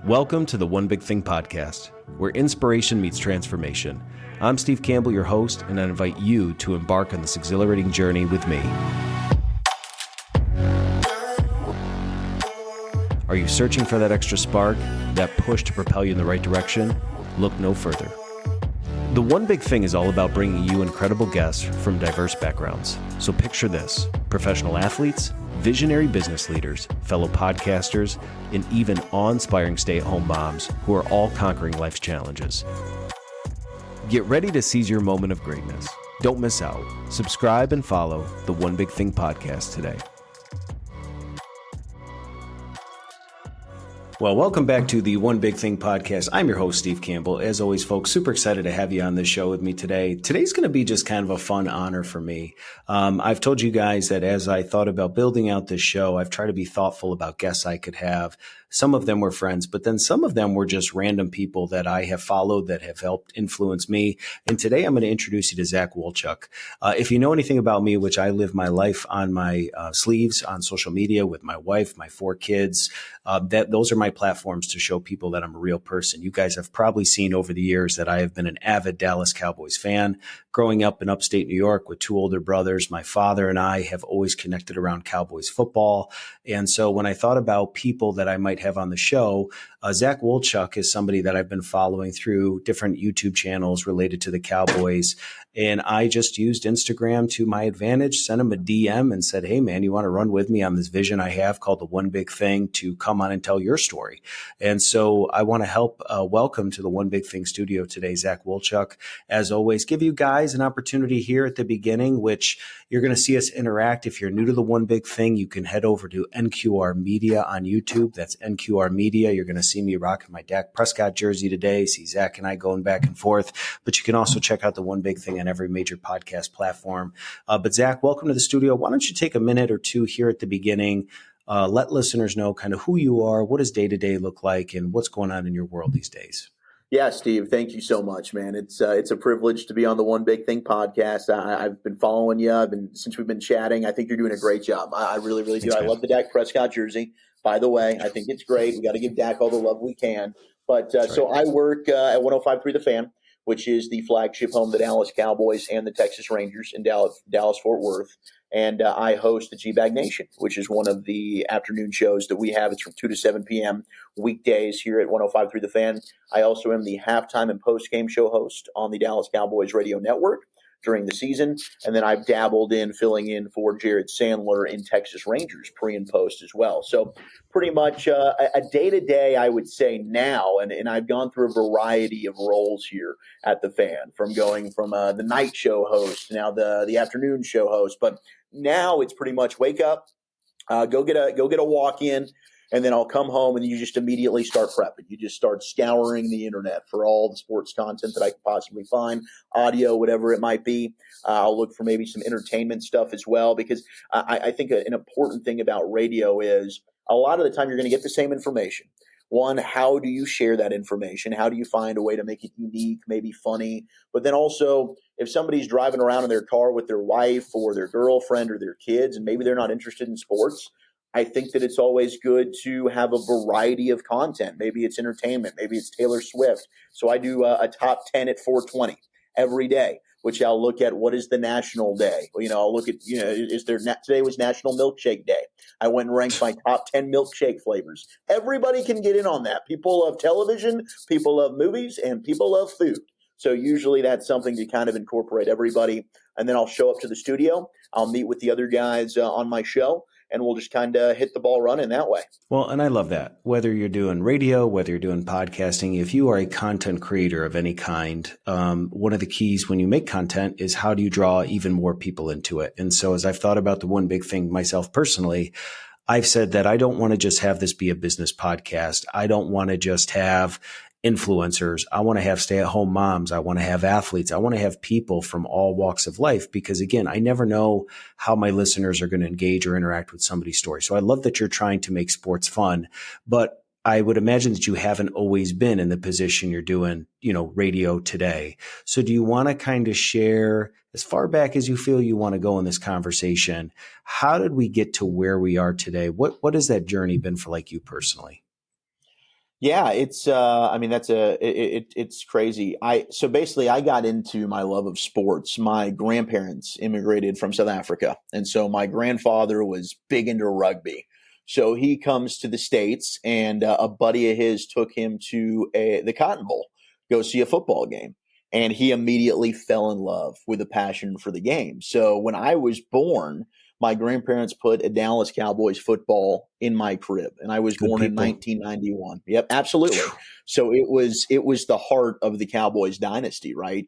Welcome to the One Big Thing podcast, where inspiration meets transformation. I'm Steve Campbell, your host, and I invite you to embark on this exhilarating journey with me. Are you searching for that extra spark, that push to propel you in the right direction? Look no further. The One Big Thing is all about bringing you incredible guests from diverse backgrounds. So picture this: professional athletes, visionary business leaders, fellow podcasters, and even awe-inspiring stay-at-home moms who are all conquering life's challenges. Get ready to seize your moment of greatness. Don't miss out. Subscribe and follow the One Big Thing podcast today. Well, welcome back to the One Big Thing podcast. I'm your host, Steve Campbell. As always, folks, super excited to have you on this show with me today. Today's going to be just kind of a fun honor for me. I've told you guys that as I thought about building out this show, I've tried to be thoughtful about guests I could have. Some of them were friends, but then some of them were just random people that I have followed that have helped influence me. And today I'm going to introduce you to Zach Wolchuk. If you know anything about me, which I live my life on my sleeves on social media with my wife, my 4 kids, those are my platforms to show people that I'm a real person. You guys have probably seen over the years that I have been an avid Dallas Cowboys fan. Growing up in upstate New York with 2 older brothers, my father and I have always connected around Cowboys football. And so when I thought about people that I might have on the show, Zach Wolchuk is somebody that I've been following through different YouTube channels related to the Cowboys. And I just used Instagram to my advantage, sent him a DM and said, hey, man, you want to run with me on this vision I have called the One Big Thing to come on and tell your story? And so I want to help welcome to the One Big Thing studio today, Zach Wolchuk. As always, give you guys an opportunity here at the beginning, which you're going to see us interact. If you're new to the One Big Thing, you can head over to NQR Media on YouTube. That's NQR Media. You're going to see me rocking my Dak Prescott jersey today. See Zach and I going back and forth. But you can also check out the One Big Thing on every major podcast platform. But Zach, welcome to the studio. Why don't you take a minute or two here at the beginning? Let listeners know kind of who you are, what does day-to-day look like, and what's going on in your world these days. Yeah, Steve, thank you so much, man. It's a privilege to be on the One Big Thing podcast. I've been following you. Since we've been chatting. I think you're doing a great job. I really, really do. Thanks, I man. love the Dak Prescott jersey, by the way. I think it's great. We got to give Dak all the love we can. But so I work at 105.3 The Fan, which is the flagship home of the Dallas Cowboys and the Texas Rangers in Dallas-Fort Worth. And I host the G-Bag Nation, which is one of the afternoon shows that we have. It's from 2 to 7 p.m. weekdays here at 105.3 The Fan. I also am the halftime and post-game show host on the Dallas Cowboys radio network during the season. And then I've dabbled in filling in for Jared Sandler in Texas Rangers pre and post as well. So pretty much a day-to-day, I would say now, and I've gone through a variety of roles here at The Fan, from going from the night show host to now the afternoon show host. But now it's pretty much wake up, go get a walk in, and then I'll come home and you just immediately start prepping. You just start scouring the internet for all the sports content that I can possibly find, audio, whatever it might be. I'll look for maybe some entertainment stuff as well, because I think an important thing about radio is a lot of the time you're going to get the same information. One, how do you share that information? How do you find a way to make it unique, maybe funny? But then also, if somebody's driving around in their car with their wife or their girlfriend or their kids, and maybe they're not interested in sports, I think that it's always good to have a variety of content. Maybe it's entertainment. Maybe it's Taylor Swift. So I do a top 10 at 420 every day, which I'll look at what is the national day. I'll look at, today was National Milkshake Day. I went and ranked my top 10 milkshake flavors. Everybody can get in on that. People love television, people love movies, and people love food. So usually that's something to kind of incorporate everybody. And then I'll show up to the studio. I'll meet with the other guys on my show, and we'll just kind of hit the ball running that way. Well, and I love that. Whether you're doing radio, whether you're doing podcasting, if you are a content creator of any kind, one of the keys when you make content is how do you draw even more people into it? And so as I've thought about the One Big Thing myself personally, I've said that I don't want to just have this be a business podcast. I don't want to just have influencers. I want to have stay-at-home moms. I want to have athletes. I want to have people from all walks of life, because again, I never know how my listeners are going to engage or interact with somebody's story. So I love that you're trying to make sports fun, but I would imagine that you haven't always been in the position you're doing, radio today. So do you want to kind of share, as far back as you feel you want to go in this conversation, how did we get to where we are today? What has that journey been for you personally? Yeah, it's I mean it's crazy. So basically I got into my love of sports. My grandparents immigrated from South Africa, and so my grandfather was big into rugby. So he comes to the States, and a buddy of his took him to the Cotton Bowl, go see a football game, and he immediately fell in love with a passion for the game. So when I was born, my grandparents put a Dallas Cowboys football in my crib, and I was Good born in people. 1991. Yep, absolutely. Phew. So it was the heart of the Cowboys dynasty, right?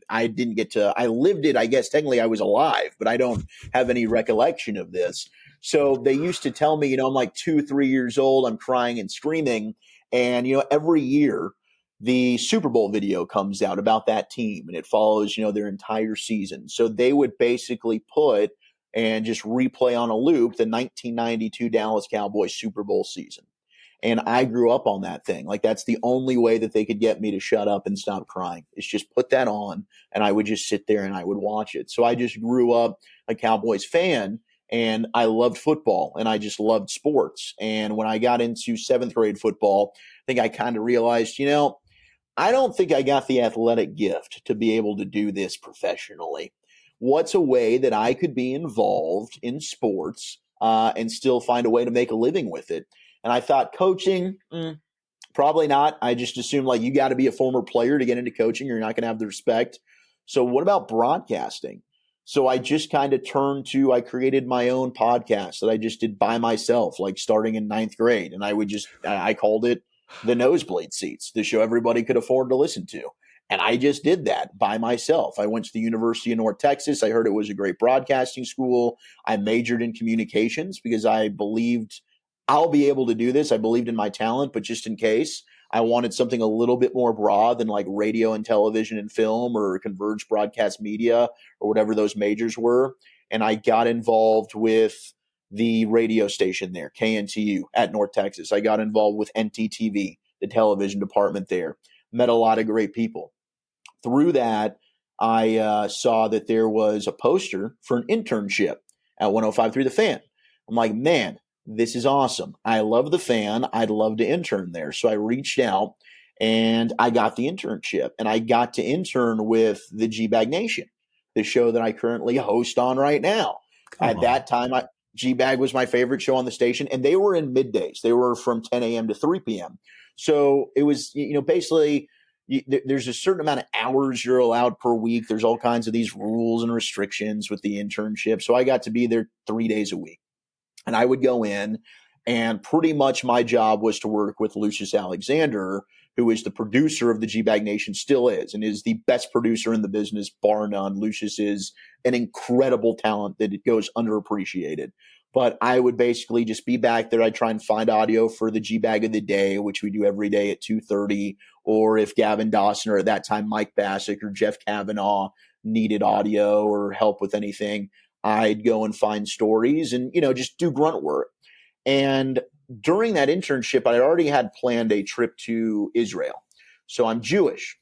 I didn't get to I lived it. I guess technically I was alive, but I don't have any recollection of this. So they used to tell me, I'm like 2, 3 years old, I'm crying and screaming, and every year the Super Bowl video comes out about that team, and it follows their entire season. So they would basically put and just replay on a loop the 1992 Dallas Cowboys Super Bowl season. And I grew up on that thing. Like, that's the only way that they could get me to shut up and stop crying, is just put that on, and I would just sit there and I would watch it. So I just grew up a Cowboys fan, and I loved football, and I just loved sports. And when I got into seventh grade football, I think I kind of realized, I don't think I got the athletic gift to be able to do this professionally. What's a way that I could be involved in sports and still find a way to make a living with it? And I thought coaching, probably not. I just assumed like you got to be a former player to get into coaching. You're not going to have the respect. So what about broadcasting? So I just kind of I created my own podcast that I just did by myself, like starting in ninth grade. And I called it The Nosebleed Seats, the show everybody could afford to listen to. And I just did that by myself. I went to the University of North Texas. I heard it was a great broadcasting school. I majored in communications because I believed I'll be able to do this. I believed in my talent, but just in case, I wanted something a little bit more broad than like radio and television and film or converged broadcast media or whatever those majors were. And I got involved with the radio station there, KNTU at North Texas. I got involved with NTTV, the television department there. Met a lot of great people. Through that, I saw that there was a poster for an internship at 105.3 The Fan. I'm like, man, this is awesome. I love the Fan. I'd love to intern there. So I reached out and I got the internship, and I got to intern with the G-Bag Nation, the show that I currently host on right now. At that time, G-Bag was my favorite show on the station, and they were in middays. They were from 10 a.m. to 3 p.m. So it was, basically there's a certain amount of hours you're allowed per week. There's all kinds of these rules and restrictions with the internship. So I got to be there 3 days a week. And I would go in, and pretty much my job was to work with Lucius Alexander, who is the producer of the G-Bag Nation, still is, and is the best producer in the business, bar none. Lucius is an incredible talent that it goes underappreciated. But I would basically just be back there. I'd try and find audio for the G-Bag of the day, which we do every day at 2:30. Or if Gavin Dawson, or at that time Mike Bassick or Jeff Kavanaugh, needed audio or help with anything, I'd go and find stories and, just do grunt work. And during that internship, I already had planned a trip to Israel. So I'm Jewish.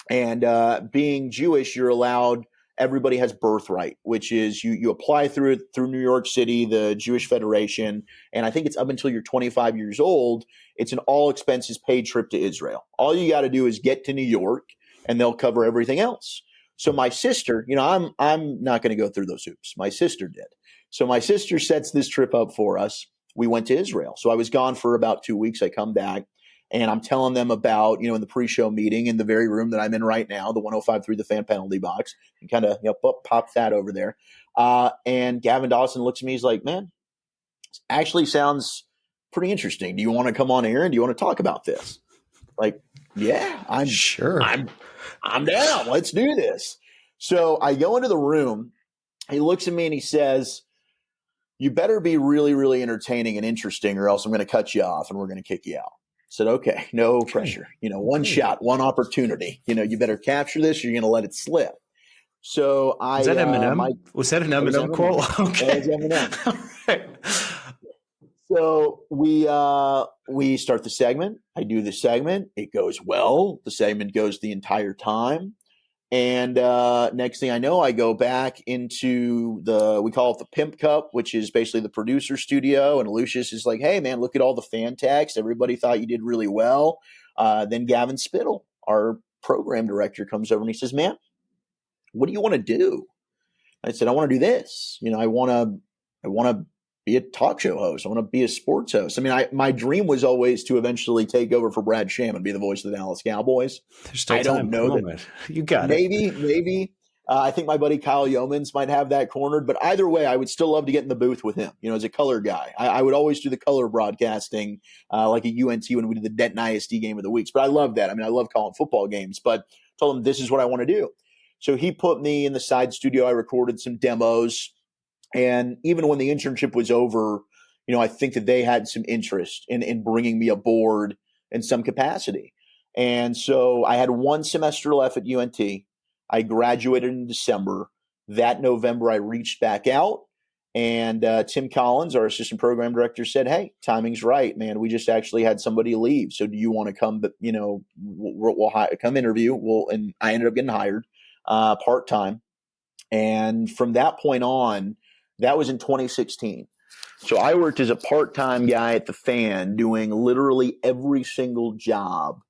And being Jewish, you're allowed, everybody has birthright, which is you apply through New York City, the Jewish Federation. And I think it's up until you're 25 years old. It's an all expenses paid trip to Israel. All you got to do is get to New York, and they'll cover everything else. So my sister, I'm not going to go through those hoops. My sister did. So my sister sets this trip up for us. We went to Israel. So I was gone for about 2 weeks. I come back, and I'm telling them about, in the pre-show meeting in the very room that I'm in right now, the 105.3 The Fan penalty box, and kind of pop that over there. And Gavin Dawson looks at me. He's like, man, this actually sounds pretty interesting. Do you want to come on air and do you want to talk about this? Like, yeah, I'm sure. I'm down. Let's do this. So I go into the room. He looks at me and he says, you better be really, really entertaining and interesting, or else I'm going to cut you off and we're going to kick you out. I said, okay, no pressure. One shot, one opportunity. You better capture this, or you're going to let it slip. So Was that Eminem? Was that an Eminem quote? Okay. Eminem. So we start the segment. I do the segment. It goes well. The segment goes the entire time. And next thing I know, I go back into we call it the Pimp Cup, which is basically the producer studio. And Lucius is like, hey, man, look at all the fan text. Everybody thought you did really well. Then Gavin Spittle, our program director, comes over and he says, man, what do you want to do? I said, I want to do this. I want to be a talk show host. I want to be a sports host. I mean, my dream was always to eventually take over for Brad Sham and be the voice of the Dallas Cowboys. There's still time. I don't know that. You got Maybe. I think my buddy Kyle Yeomans might have that cornered, but either way, I would still love to get in the booth with him. As a color guy, I would always do the color broadcasting, like at UNT when we did the Denton ISD game of the weeks. But I love that. I mean, I love calling football games. But told him this is what I want to do. So he put me in the side studio. I recorded some demos. And even when the internship was over, I think that they had some interest in bringing me aboard in some capacity. And so I had one semester left at UNT. I graduated in December. That November, I reached back out. And Tim Collins, our assistant program director, said, hey, timing's right, man. We just actually had somebody leave. So do you want to come, we'll come interview. And I ended up getting hired part-time. And from that point on, that was in 2016. So I worked as a part-time guy at the Fan doing literally every single job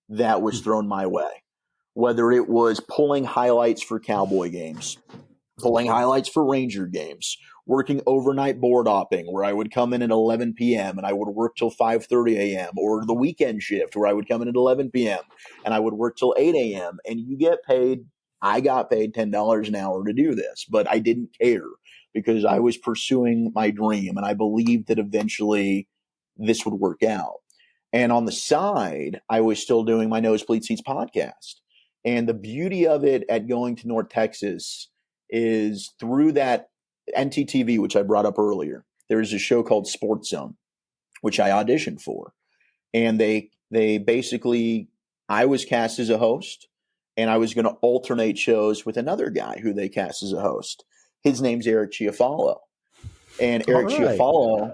that was thrown my way, whether it was pulling highlights for Cowboy games, pulling highlights for Ranger games, working overnight board hopping where I would come in at 11 p.m. and I would work till 5:30 a.m. or the weekend shift where I would come in at 11 p.m. and I would work till 8 a.m. And you get paid. I got paid $10 an hour to do this, but I didn't care because I was pursuing my dream and I believed that eventually this would work out. And on the side, I was still doing my Nosebleed Seats podcast. And the beauty of it at going to North Texas is through that NTTV, which I brought up earlier, there's a show called Sports Zone, which I auditioned for. And they basically, I was cast as a host and I was going to alternate shows with another guy who they cast as a host. His name's Eric Chiafalo. And Eric Chiafalo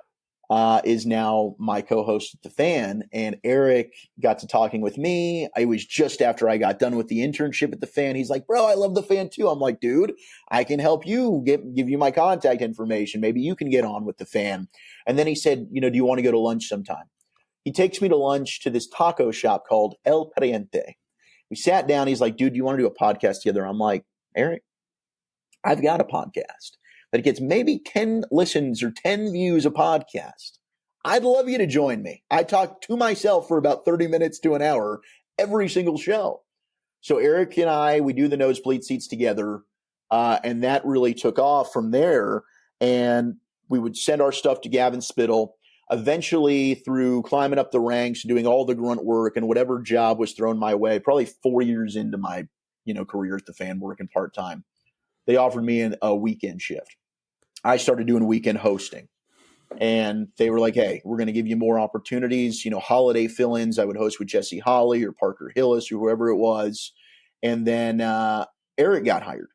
is now my co-host at the Fan. And Eric got to talking with me. It was just after I got done with the internship at the Fan. He's like, bro, I love the Fan too. I'm like, dude, I can help you give you my contact information. Maybe you can get on with the Fan. And then he said, do you want to go to lunch sometime? He takes me to lunch to this taco shop called El Pariente. We sat down. He's like, dude, do you want to do a podcast together? I'm like, Eric, I've got a podcast that gets maybe 10 listens or 10 views a podcast. I'd love you to join me. I talk to myself for about 30 minutes to an hour every single show. So Eric and I, we do the Nosebleed Seats together, and that really took off from there. And we would send our stuff to Gavin Spittle. Eventually, through climbing up the ranks, doing all the grunt work and whatever job was thrown my way, probably 4 years into my career at the Fan, working part-time, they offered me a weekend shift. I started doing weekend hosting. And they were like, hey, we're going to give you more opportunities, holiday fill-ins. I would host with Jesse Holly or Parker Hillis or whoever it was. And then Eric got hired.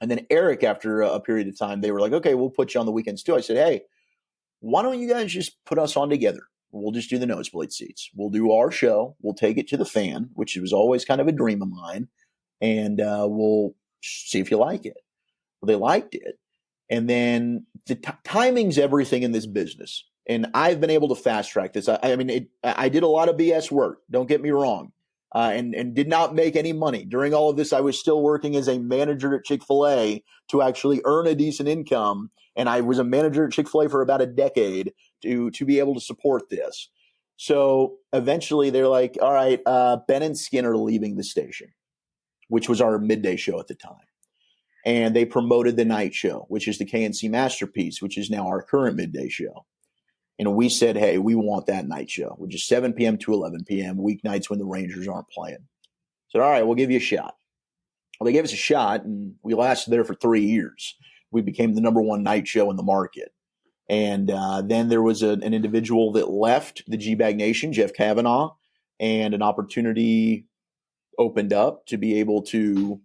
And then Eric, after a period of time, they were like, okay, we'll put you on the weekends too. I said, hey, why don't you guys just put us on together? We'll just do the Nosebleed Seats. We'll do our show. We'll take it to the Fan, which was always kind of a dream of mine. And we'll see if you like it. Well, they liked it. And then the timing's everything in this business. And I've been able to fast track this. I did a lot of BS work. Don't get me wrong. And did not make any money. During all of this, I was still working as a manager at Chick-fil-A to actually earn a decent income. And I was a manager at Chick-fil-A for about a decade to be able to support this. So eventually they're like, all right, Ben and Skinner are leaving the station, which was our midday show at the time. And they promoted the night show, which is the KNC Masterpiece, which is now our current midday show. And we said, hey, we want that night show, which is 7 p.m. to 11 p.m., weeknights when the Rangers aren't playing. So, all right, we'll give you a shot. Well, they gave us a shot, and we lasted there for 3 years. We became the number one night show in the market. And then there was an individual that left the G-Bag Nation, Jeff Kavanaugh, and an opportunity opened up to be able to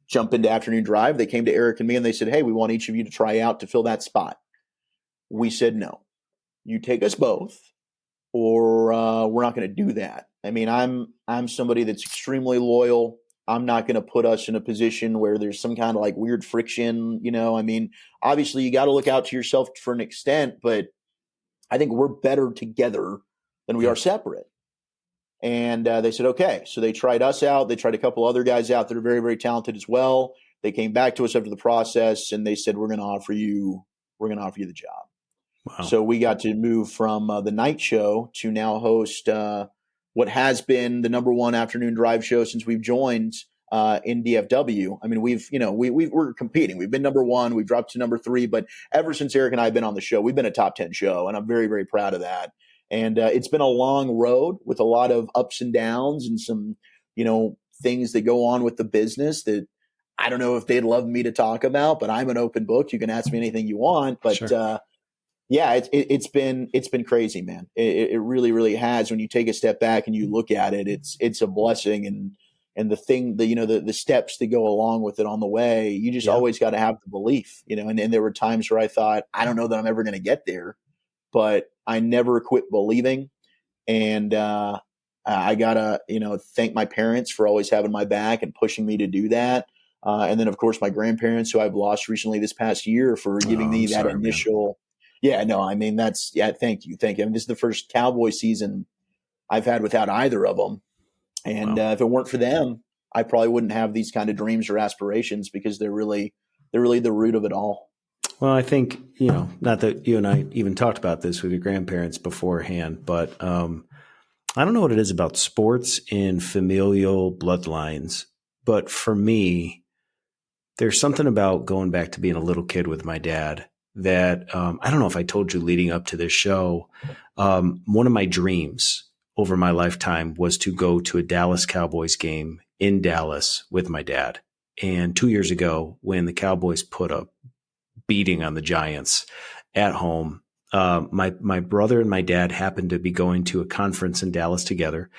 jump into afternoon drive. They came to Eric and me and they said, hey, we want each of you to try out to fill that spot. We said, no, you take us both or we're not going to do that. I mean, I'm somebody that's extremely loyal. I'm not going to put us in a position where there's some kind of like weird friction. I mean, obviously you got to look out to yourself for an extent, but I think we're better together than we are separate. And they said, okay. So they tried us out. They tried a couple other guys out that are very, very talented as well. They came back to us after the process and they said, we're going to offer you the job. Wow. So we got to move from the night show to now host what has been the number one afternoon drive show since we've joined in DFW. I mean, we're competing. We've been number one. We've dropped to number 3. But ever since Eric and I have been on the show, we've been a top 10 show. And I'm very, very proud of that. And it's been a long road with a lot of ups and downs and some, things that go on with the business that I don't know if they'd love me to talk about, but I'm an open book. You can ask me anything you want. But sure. It's been crazy, man. It really, really has. When you take a step back and you look at it, it's a blessing. And the thing that, the steps that go along with it on the way, you just always got to have the belief, and there were times where I thought, I don't know that I'm ever going to get there, but I never quit believing. And I gotta, thank my parents for always having my back and pushing me to do that. And then of course my grandparents, who I've lost recently this past year, for giving me that initial, man. Yeah, no, I mean, thank you. I mean, this is the first Cowboy season I've had without either of them. And if it weren't for them, I probably wouldn't have these kind of dreams or aspirations, because they're really the root of it all. Well, I think, not that you and I even talked about this with your grandparents beforehand, but I don't know what it is about sports and familial bloodlines, but for me, there's something about going back to being a little kid with my dad that I don't know if I told you leading up to this show. One of my dreams over my lifetime was to go to a Dallas Cowboys game in Dallas with my dad. And 2 years ago, when the Cowboys put a beating on the Giants at home, my brother and my dad happened to be going to a conference in Dallas together.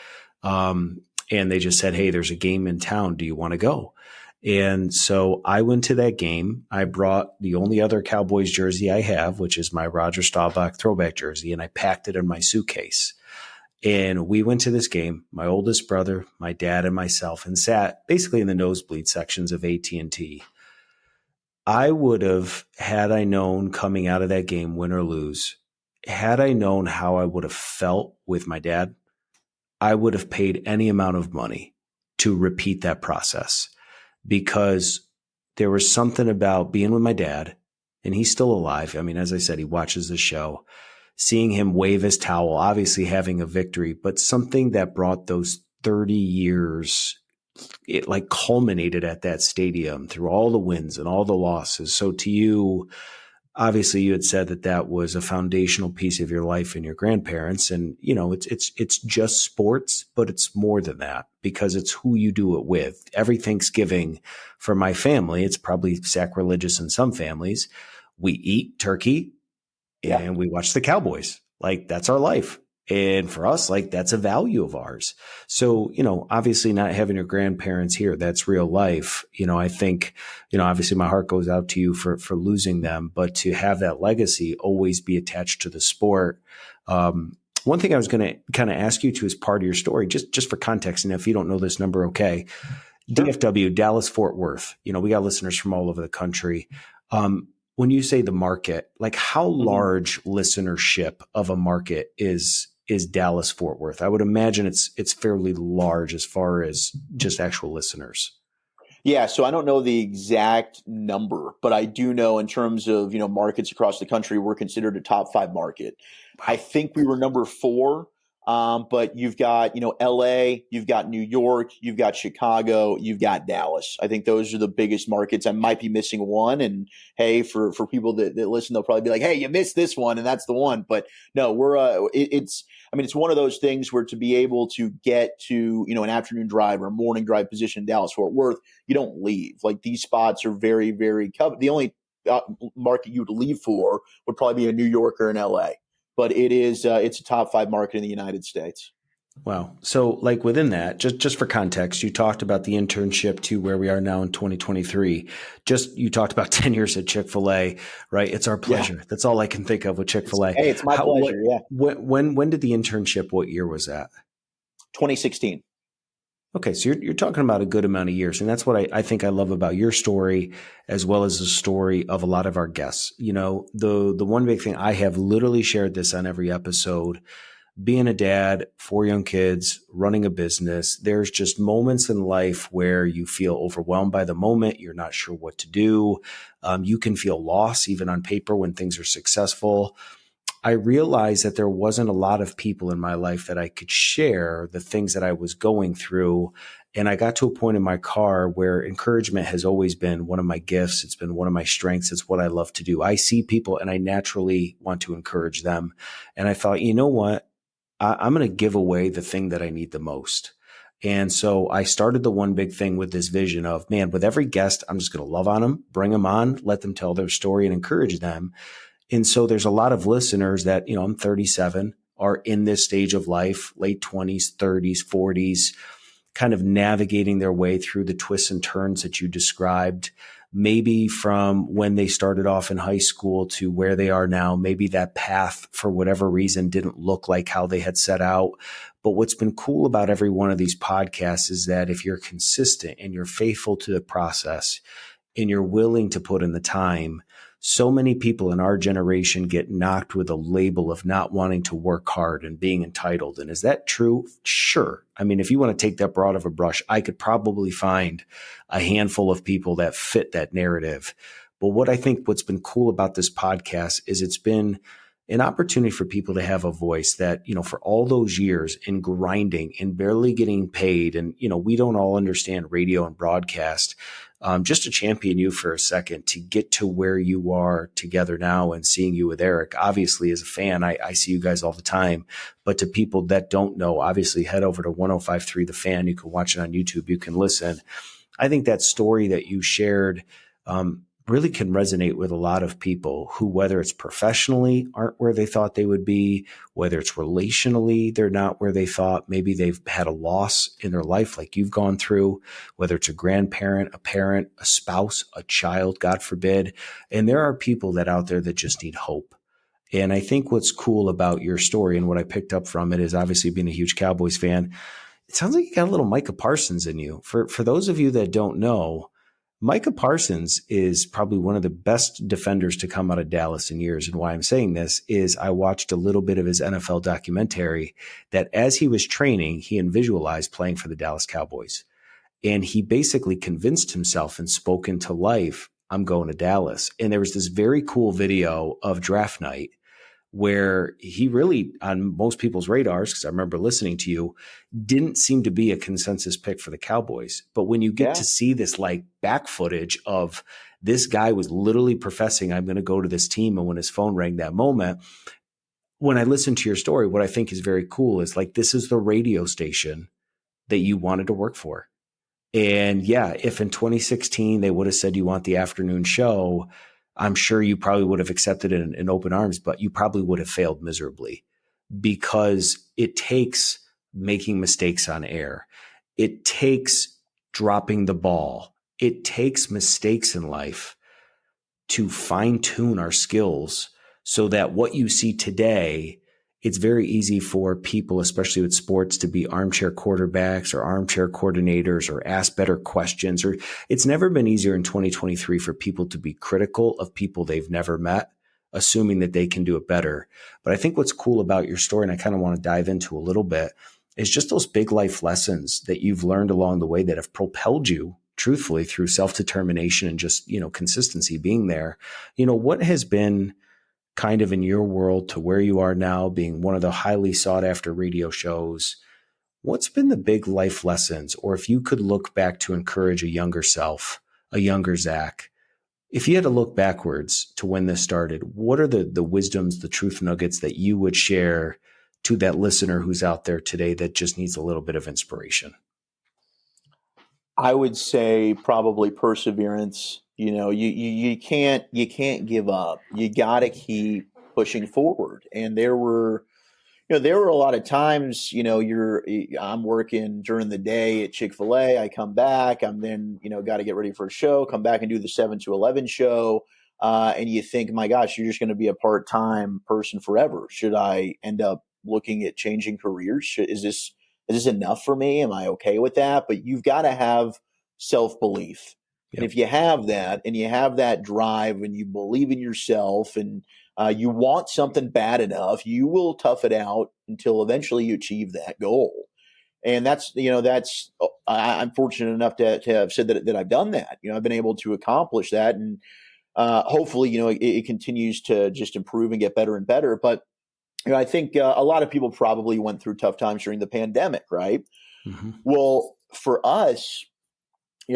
And they just said, hey, there's a game in town. Do you want to go? And so I went to that game. I brought the only other Cowboys jersey I have, which is my Roger Staubach throwback jersey, and I packed it in my suitcase. And we went to this game, my oldest brother, my dad, and myself, and sat basically in the nosebleed sections of AT&T. I would have, had I known coming out of that game, win or lose, had I known how I would have felt with my dad, I would have paid any amount of money to repeat that process, because there was something about being with my dad, and he's still alive. I mean, as I said, he watches the show, seeing him wave his towel, obviously having a victory, but something that brought those 30 years, it like culminated at that stadium through all the wins and all the losses. So to you, obviously you had said that was a foundational piece of your life and your grandparents. And, it's just sports, but it's more than that, because it's who you do it with. Every Thanksgiving for my family, it's probably sacrilegious in some families, we eat turkey and we watch the Cowboys. Like, that's our life. And for us, like, that's a value of ours. So, obviously not having your grandparents here, that's real life. I think, obviously my heart goes out to you for losing them, but to have that legacy always be attached to the sport. One thing I was going to kind of ask you to, as part of your story, just for context, and if you don't know this number, okay. Sure. DFW, Dallas, Fort Worth, we got listeners from all over the country. When you say the market, like, how large listenership of a market is Dallas Fort Worth? I would imagine it's fairly large as far as just actual listeners. Yeah, so I don't know the exact number, but I do know in terms of, markets across the country, we're considered a top 5 market. Wow. I think we were number 4. But you've got, LA, you've got New York, you've got Chicago, you've got Dallas. I think those are the biggest markets. I might be missing one. And hey, for people that listen, they'll probably be like, hey, you missed this one, and that's the one. But no, we're, it's one of those things where, to be able to get to, an afternoon drive or a morning drive position in Dallas, Fort Worth, you don't leave. Like, these spots are very, very coveted. The only market you would leave for would probably be a New York or an LA. But it's a top 5 market in the United States. Wow. So, like, within that, just for context, you talked about the internship to where we are now in 2023. You talked about 10 years at Chick-fil-A, right? It's our pleasure. Yeah. That's all I can think of with Chick-fil-A. Hey, it's my pleasure. Yeah. When did the internship? What year was that? 2016. Okay, so you're talking about a good amount of years, and that's what I think I love about your story, as well as the story of a lot of our guests. The one big thing I have literally shared this on every episode. Being a dad, 4 young kids, running a business, there's just moments in life where you feel overwhelmed by the moment. You're not sure what to do. You can feel loss even on paper when things are successful. I realized that there wasn't a lot of people in my life that I could share the things that I was going through. And I got to a point in my car where encouragement has always been one of my gifts. It's been one of my strengths. It's what I love to do. I see people and I naturally want to encourage them. And I thought, you know what? I'm going to give away the thing that I need the most. And so I started the one big thing with this vision of, man, with every guest, I'm just going to love on them, bring them on, let them tell their story and encourage them. And so there's a lot of listeners that, I'm 37, are in this stage of life, late 20s, 30s, 40s, kind of navigating their way through the twists and turns that you described. Maybe from when they started off in high school to where they are now, maybe that path for whatever reason didn't look like how they had set out. But what's been cool about every one of these podcasts is that if you're consistent and you're faithful to the process and you're willing to put in the time, so many people in our generation get knocked with a label of not wanting to work hard and being entitled. And is that true? Sure. I mean, if you want to take that broad of a brush, I could probably find a handful of people that fit that narrative. But what I think what's been cool about this podcast is it's been an opportunity for people to have a voice that, for all those years in grinding and barely getting paid. And, we don't all understand radio and broadcast. Just to champion you for a second to get to where you are together now and seeing you with Eric. Obviously, as a fan, I see you guys all the time. But to people that don't know, obviously head over to 1053 The Fan. You can watch it on YouTube. You can listen. I think that story that you shared really can resonate with a lot of people who, whether it's professionally, aren't where they thought they would be, whether it's relationally, they're not where they thought. Maybe they've had a loss in their life like you've gone through, whether it's a grandparent, a parent, a spouse, a child, God forbid. And there are people that out there that just need hope. And I think what's cool about your story and what I picked up from it is obviously being a huge Cowboys fan. It sounds like you got a little Micah Parsons in you. For those of you that don't know, Micah Parsons is probably one of the best defenders to come out of Dallas in years. And why I'm saying this is I watched a little bit of his NFL documentary that as he was training, he visualized playing for the Dallas Cowboys. And he basically convinced himself and spoke into life, I'm going to Dallas. And there was this very cool video of draft night where he really, on most people's radars, because I remember listening to you, didn't seem to be a consensus pick for the Cowboys. But when you get to see this like back footage of this guy was literally professing, I'm going to go to this team. And when his phone rang that moment, when I listened to your story, what I think is very cool is like, this is the radio station that you wanted to work for. And yeah, if in 2016 they would have said you want the afternoon show, I'm sure you probably would have accepted it in open arms, but you probably would have failed miserably because it takes making mistakes on air. It takes dropping the ball. It takes mistakes in life to fine tune our skills so that what you see today, it's very easy for people, especially with sports, to be armchair quarterbacks or armchair coordinators or ask better questions. Or it's never been easier in 2023 for people to be critical of people they've never met, assuming that they can do it better. But I think what's cool about your story, and I kind of want to dive into a little bit, is just those big life lessons that you've learned along the way that have propelled you truthfully through self-determination and just, consistency being there. What has been kind of in your world to where you are now, being one of the highly sought after radio shows, what's been the big life lessons? Or if you could look back to encourage a younger self, a younger Zach, if you had to look backwards to when this started, what are the wisdoms, the truth nuggets that you would share to that listener who's out there today that just needs a little bit of inspiration? I would say probably perseverance. You can't give up. You got to keep pushing forward. And there were a lot of times, I'm working during the day at Chick-fil-A. I come back, I'm then, got to get ready for a show, come back and do the 7 to 11 show. And you think, my gosh, you're just going to be a part-time person forever. Should I end up looking at changing careers? Is this Is this enough for me? Am I okay with that? But you've got to have self-belief. Yep. And if you have that and you have that drive and you believe in yourself and you want something bad enough, you will tough it out until eventually you achieve that goal. And I'm fortunate enough to have said that I've done that. I've been able to accomplish that. And hopefully, it continues to just improve and get better and better. But I think a lot of people probably went through tough times during the pandemic, right? Mm-hmm. Well, for us, we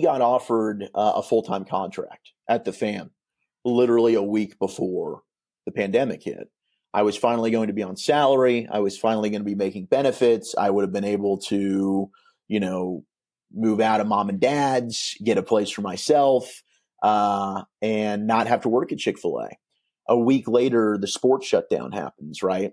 got offered a full-time contract at the Fan literally a week before the pandemic hit. I was finally going to be on salary. I was finally going to be making benefits. I would have been able to, move out of mom and dad's, get a place for myself, and not have to work at Chick-fil-A. A week later, the sports shutdown happens, right?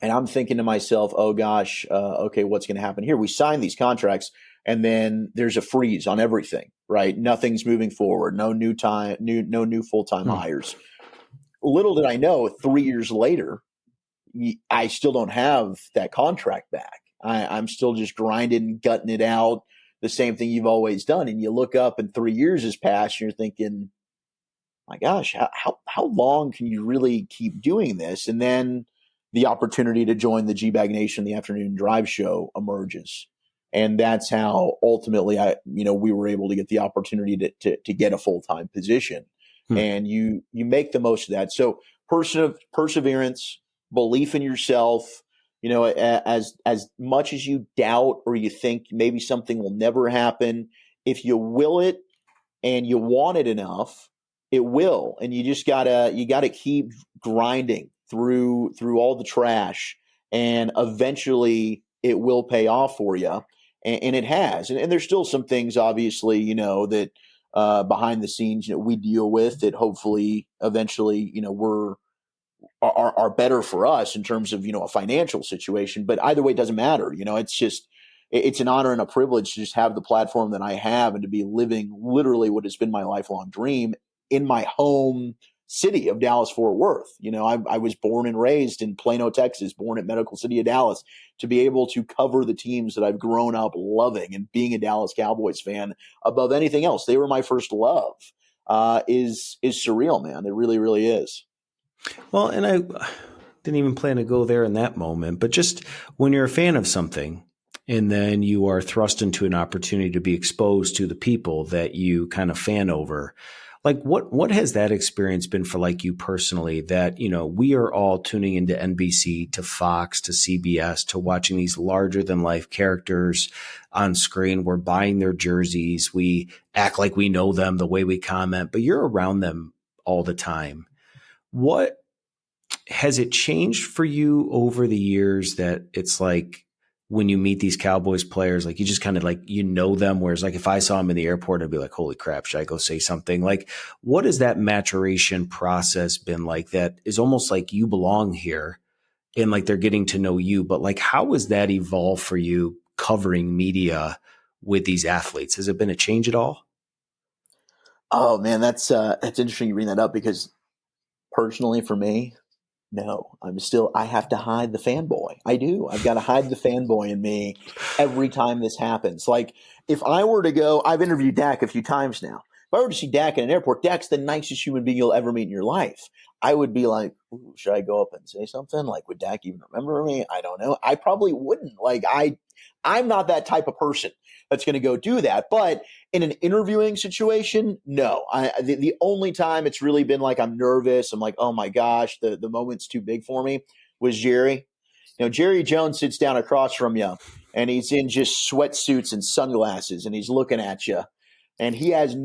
And I'm thinking to myself, oh gosh, okay, what's going to happen here? We signed these contracts and then there's a freeze on everything, right? Nothing's moving forward. No new full-time hires. Little did I know, 3 years later, I still don't have that contract back. I'm still just grinding and gutting it out, the same thing you've always done. And you look up and 3 years has passed and you're thinking, my gosh, how long can you really keep doing this? And then the opportunity to join the G-Bag Nation, the afternoon drive show, emerges. And that's how ultimately we were able to get the opportunity to get a full-time position. And you make the most of that. So perseverance, belief in yourself, as much as you doubt or you think maybe something will never happen, if you will it and you want it enough, it will. And you just gotta keep grinding through all the trash, and eventually it will pay off for you. And it has. And there's still some things, obviously, that behind the scenes, we deal with that hopefully eventually, are better for us in terms of, a financial situation. But either way, it doesn't matter. It's an honor and a privilege to just have the platform that I have and to be living literally what has been my lifelong dream in my home city of Dallas-Fort Worth. I was born and raised in Plano, Texas, born at Medical City of Dallas. To be able to cover the teams that I've grown up loving and being a Dallas Cowboys fan above anything else, they were my first love, is surreal, man. It really, really is. Well, and I didn't even plan to go there in that moment, but just when you're a fan of something and then you are thrust into an opportunity to be exposed to the people that you kind of fan over, like what has that experience been for like you personally, that, we are all tuning into NBC, to Fox, to CBS, to watching these larger than life characters on screen. We're buying their jerseys. We act like we know them the way we comment, but you're around them all the time. What has it changed for you over the years that it's like when you meet these Cowboys players, like you just kind of like, them, whereas like if I saw them in the airport, I'd be like, holy crap, should I go say something? Like, what has that maturation process been like that is almost like you belong here and like they're getting to know you, but like how has that evolved for you covering media with these athletes? Has it been a change at all? Oh man, that's interesting you bring that up, because personally for me, no, I have to hide the fanboy. I do. I've got to hide the fanboy in me every time this happens. Like if I were to go, I've interviewed Dak a few times now. If I were to see Dak in an airport, Dak's the nicest human being you'll ever meet in your life. I would be like, ooh, should I go up and say something? Like, would Dak even remember me? I don't know. I probably wouldn't. Like I'm not that type of person that's going to go do that. But in an interviewing situation, no. The only time it's really been like I'm nervous, I'm like, oh my gosh, the moment's too big for me, was Jerry. Jerry Jones sits down across from you, and he's in just sweatsuits and sunglasses, and he's looking at you. And he's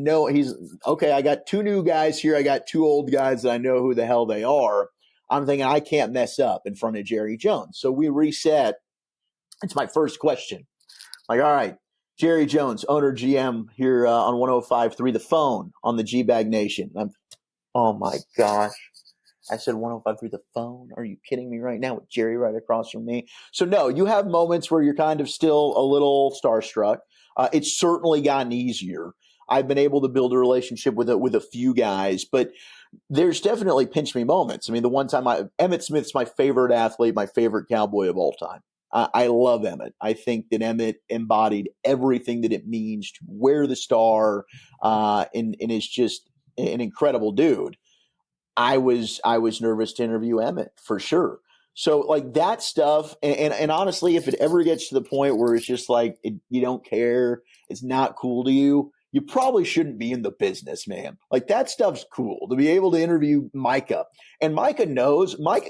okay, I got two new guys here. I got two old guys that I know who the hell they are. I'm thinking I can't mess up in front of Jerry Jones. So we reset. It's my first question. Like, all right, Jerry Jones, owner GM here on 105.3 The Phone on the G-Bag Nation. Oh my gosh. I said 105.3 The Phone. Are you kidding me right now with Jerry right across from me? So no, you have moments where you're kind of still a little starstruck. It's certainly gotten easier. I've been able to build a relationship with a few guys, but there's definitely pinch me moments. I mean, the one time Emmitt Smith's my favorite athlete, my favorite Cowboy of all time. I love Emmitt. I think that Emmitt embodied everything that it means to wear the star, and is just an incredible dude. I was nervous to interview Emmitt for sure. So like that stuff, and honestly, if it ever gets to the point where it's just like you don't care, it's not cool to you, you probably shouldn't be in the business, man. Like that stuff's cool to be able to interview Micah, and Micah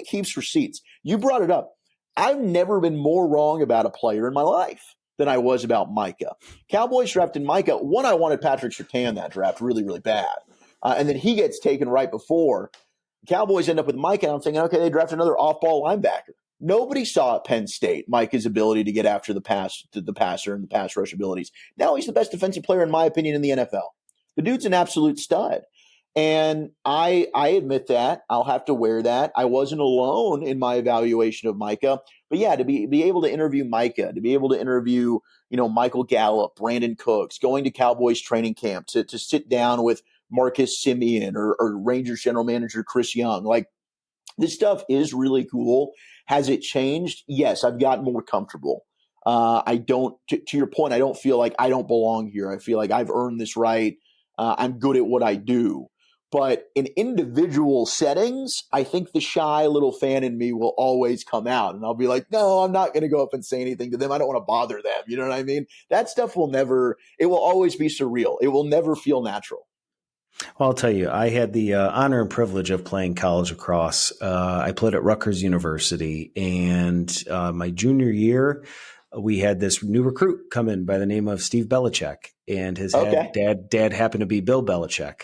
keeps receipts. You brought it up. I've never been more wrong about a player in my life than I was about Micah. Cowboys drafted Micah. One, I wanted Patrick Surtain that draft really, really bad. And then he gets taken right before. Cowboys end up with Micah, and I'm thinking, okay, they draft another off-ball linebacker. Nobody saw at Penn State Micah's ability to get after the passer and the pass rush abilities. Now he's the best defensive player, in my opinion, in the NFL. The dude's an absolute stud. And I admit that. I'll have to wear that. I wasn't alone in my evaluation of Micah. But yeah, to be able to interview Micah, to be able to interview, Michael Gallup, Brandon Cooks, going to Cowboys training camp, to sit down with Marcus Simeon or Rangers general manager Chris Young. Like, this stuff is really cool. Has it changed? Yes, I've gotten more comfortable. I don't, to your point, I don't feel like I don't belong here. I feel like I've earned this right. I'm good at what I do. But in individual settings, I think the shy little fan in me will always come out. And I'll be like, no, I'm not going to go up and say anything to them. I don't want to bother them. You know what I mean? That stuff it will always be surreal. It will never feel natural. Well, I'll tell you, I had the honor and privilege of playing college lacrosse. I played at Rutgers University, and my junior year, we had this new recruit come in by the name of Steve Belichick, and his dad happened to be Bill Belichick.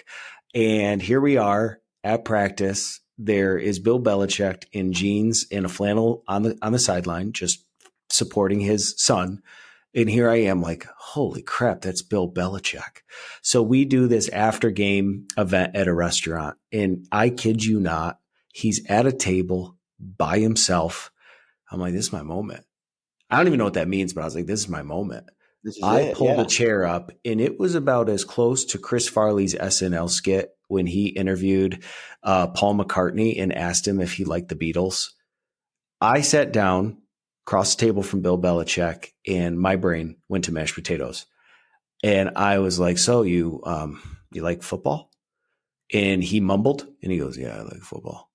And here we are at practice. There is Bill Belichick in jeans and a flannel on the sideline, just supporting his son. And here I am like, holy crap, that's Bill Belichick. So we do this after game event at a restaurant. And I kid you not, he's at a table by himself. I'm like, this is my moment. I don't even know what that means, but I was like, this is my moment. I pulled a chair up, and it was about as close to Chris Farley's SNL skit when he interviewed Paul McCartney and asked him if he liked the Beatles. I sat down across the table from Bill Belichick, and my brain went to mashed potatoes. And I was like, so you like football? And he mumbled, and he goes, yeah, I like football.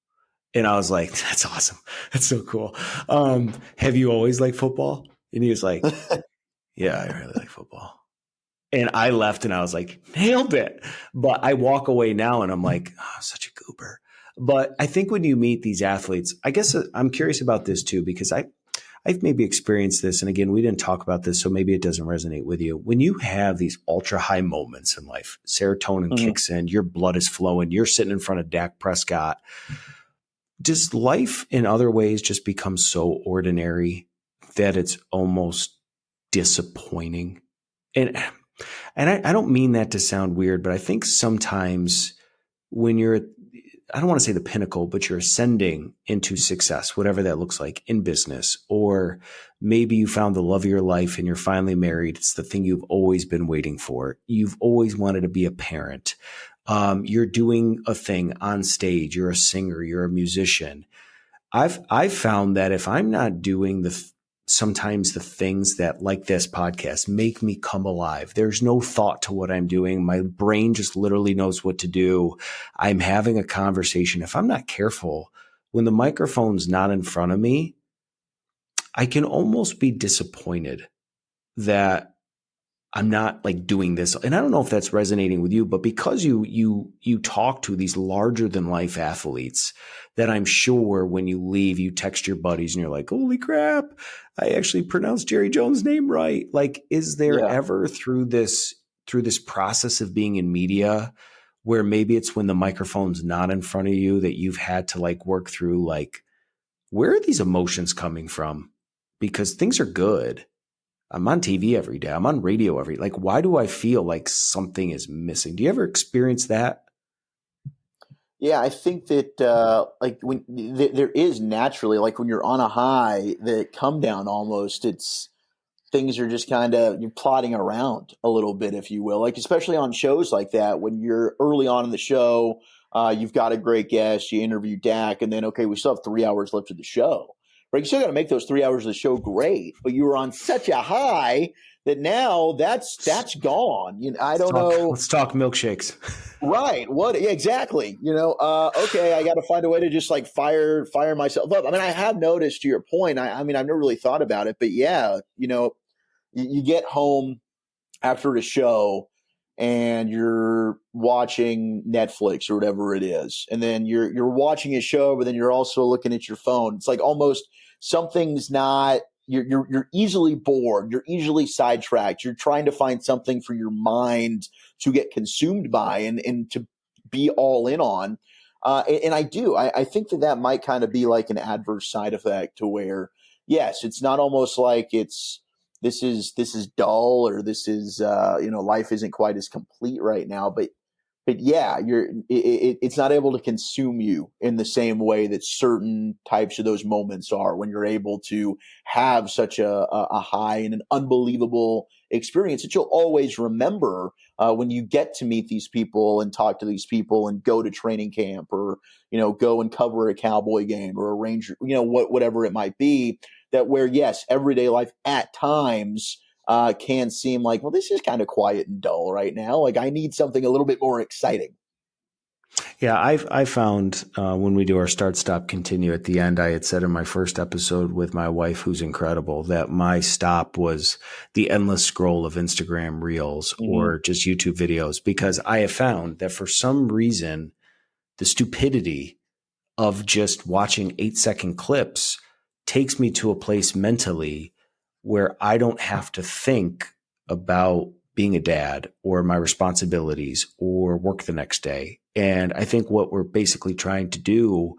And I was like, that's awesome. That's so cool. Have you always liked football? And he was like, yeah, I really like football. And I left, and I was like, nailed it. But I walk away now, and I'm like, oh, such a goober. But I think when you meet these athletes, I guess I'm curious about this too, because I've maybe experienced this. And again, we didn't talk about this, so maybe it doesn't resonate with you. When you have these ultra high moments in life, serotonin kicks in, your blood is flowing, you're sitting in front of Dak Prescott. Does life in other ways just become so ordinary that it's almost disappointing? And I don't mean that to sound weird, but I think sometimes when you're, I don't want to say the pinnacle, but you're ascending into success, whatever that looks like in business, or maybe you found the love of your life and you're finally married. It's the thing you've always been waiting for. You've always wanted to be a parent. You're doing a thing on stage. You're a singer. You're a musician. I've found that if I'm not doing sometimes the things that, like this podcast, make me come alive. There's no thought to what I'm doing. My brain just literally knows what to do. I'm having a conversation. If I'm not careful, when the microphone's not in front of me, I can almost be disappointed that I'm not like doing this. And I don't know if that's resonating with you, but because you talk to these larger than life athletes, that I'm sure when you leave, you text your buddies and you're like, holy crap, I actually pronounced Jerry Jones' name right. Like, is there ever through this process of being in media where maybe it's when the microphone's not in front of you that you've had to like work through, like, where are these emotions coming from? Because things are good. I'm on TV every day. I'm on radio like, why do I feel like something is missing? Do you ever experience that? Yeah, I think that like when there is naturally, like when you're on a high, the come down almost, things are just kind of, you're plodding around a little bit, if you will, like especially on shows like that, when you're early on in the show, you've got a great guest, you interview Dak, and then, okay, we still have 3 hours left of the show. right? You still got to make those 3 hours of the show great, but you were on such a high that now that's gone. I don't know. Let's talk milkshakes. Right. What? Yeah, exactly. Okay, I got to find a way to just like fire myself up. I mean, I have noticed, to your point. I mean, I've never really thought about it, but yeah, you get home after the show and you're watching Netflix or whatever it is, and then you're watching a show, but then you're also looking at your phone. It's like almost something's not. You're easily bored. You're easily sidetracked. You're trying to find something for your mind to get consumed by and to be all in on. And I do. I think that might kind of be like an adverse side effect to where, yes, it's not almost like this is dull, or this is life isn't quite as complete right now, but yeah, it's not able to consume you in the same way that certain types of those moments are, when you're able to have such a high and an unbelievable experience that you'll always remember when you get to meet these people and talk to these people and go to training camp, or go and cover a Cowboy game or a Ranger, whatever it might be. That where, yes, everyday life at times can seem like, well, this is kind of quiet and dull right now. Like, I need something a little bit more exciting. Yeah, I found when we do our start, stop, continue at the end, I had said in my first episode with my wife, who's incredible, that my stop was the endless scroll of Instagram reels or just YouTube videos, because I have found that for some reason, the stupidity of just watching 8-second clips takes me to a place mentally where I don't have to think about being a dad or my responsibilities or work the next day. And I think what we're basically trying to do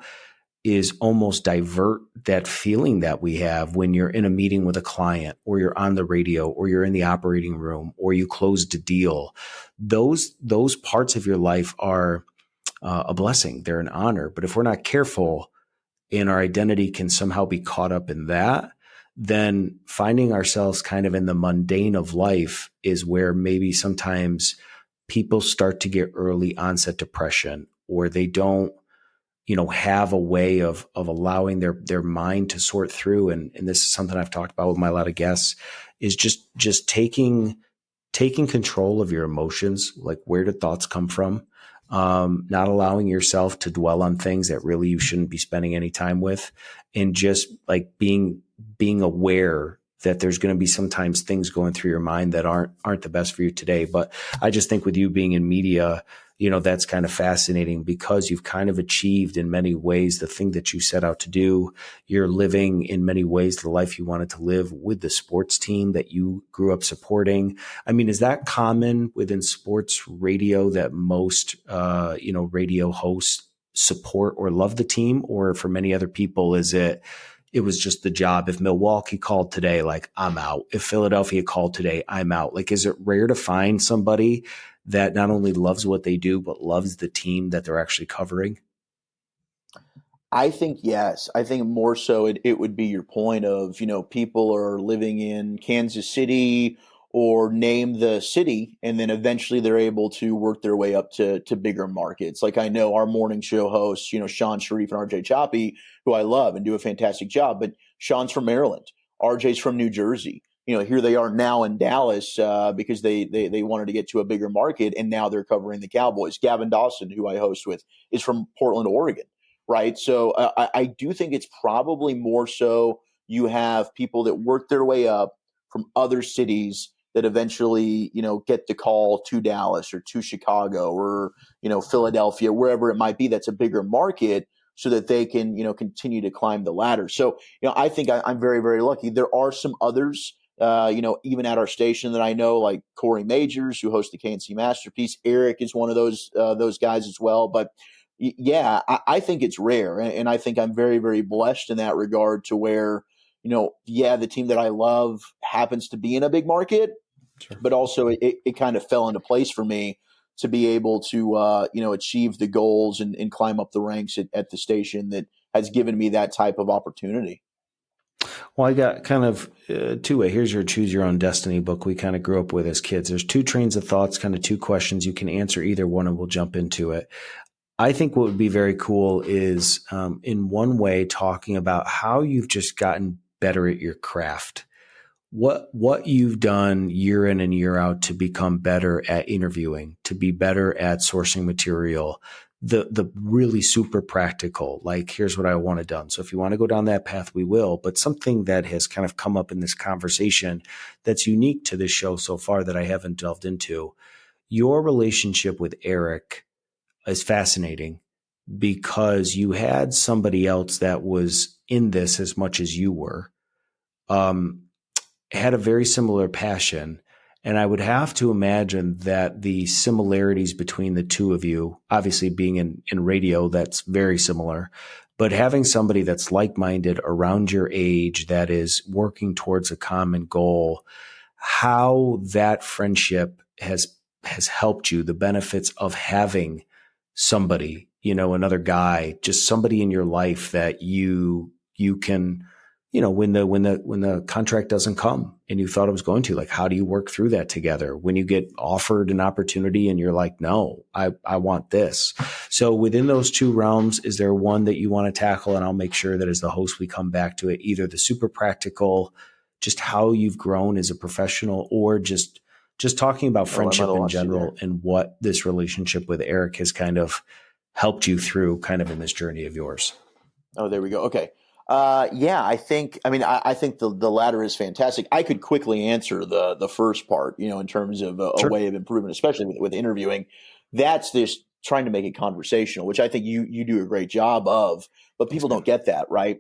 is almost divert that feeling that we have when you're in a meeting with a client, or you're on the radio, or you're in the operating room, or you closed a deal. Those parts of your life are a blessing. They're an honor. But if we're not careful and our identity can somehow be caught up in that, then finding ourselves kind of in the mundane of life is where maybe sometimes people start to get early onset depression, or they don't, have a way of allowing their mind to sort through. And this is something I've talked about with a lot of guests, is just taking control of your emotions. Like, where did thoughts come from? Not allowing yourself to dwell on things that really you shouldn't be spending any time with, and just like being aware that there's going to be sometimes things going through your mind that aren't the best for you today. But I just think with you being in media, that's kind of fascinating, because you've kind of achieved in many ways the thing that you set out to do. You're living in many ways the life you wanted to live with the sports team that you grew up supporting. I mean, is that common within sports radio, that most, radio hosts support or love the team? Or for many other people, it was just the job? If Milwaukee called today, like, I'm out. If Philadelphia called today, I'm out. Like, is it rare to find somebody that not only loves what they do, but loves the team that they're actually covering? I think yes. I think more so it would be your point of, people are living in Kansas City, or name the city, and then eventually they're able to work their way up to bigger markets. Like, I know our morning show hosts, Sean Sharif and RJ Choppy, who I love and do a fantastic job, but Sean's from Maryland, RJ's from New Jersey. Here they are now in Dallas because they wanted to get to a bigger market, and now they're covering the Cowboys. Gavin Dawson, who I host with, is from Portland, Oregon. Right. So I do think it's probably more so you have people that work their way up from other cities that eventually, get the call to Dallas or to Chicago or, Philadelphia, wherever it might be. That's a bigger market, so that they can, continue to climb the ladder. So, I think I'm very, very lucky. There are some others, even at our station that I know, like Corey Majors, who hosts the KNC Masterpiece. Eric is one of those guys as well. But yeah, I think it's rare. And I think I'm very, very blessed in that regard, to where, the team that I love happens to be in a big market, sure, but also it kind of fell into place for me to be able to, achieve the goals and climb up the ranks at the station that has given me that type of opportunity. Well, I got kind of two way. Here's your choose your own destiny book we kind of grew up with as kids. There's two trains of thoughts, kind of two questions. You can answer either one and we'll jump into it. I think what would be very cool is, in one way, talking about how you've just gotten better at your craft. What you've done year in and year out to become better at interviewing, to be better at sourcing material, the really super practical, like, here's what I want it done. So if you want to go down that path, we will. But something that has kind of come up in this conversation that's unique to this show so far that I haven't delved into, your relationship with Eric is fascinating because you had somebody else that was in this as much as you were. Had a very similar passion. And I would have to imagine that the similarities between the two of you, obviously being in radio, that's very similar, but having somebody that's like-minded around your age that is working towards a common goal, how that friendship has helped you, the benefits of having somebody, another guy, just somebody in your life that you can, when the contract doesn't come and you thought it was going to, like, how do you work through that together when you get offered an opportunity and you're like, no, I want this. So within those two realms, is there one that you want to tackle? And I'll make sure that as the host, we come back to it, either the super practical, just how you've grown as a professional, or just talking about friendship in general and what this relationship with Eric has kind of helped you through kind of in this journey of yours. Oh, there we go. Okay. I think the latter is fantastic. I could quickly answer the first part, in terms of a way of improvement, especially with interviewing. That's this trying to make it conversational, which I think you do a great job of, but people don't get that, right?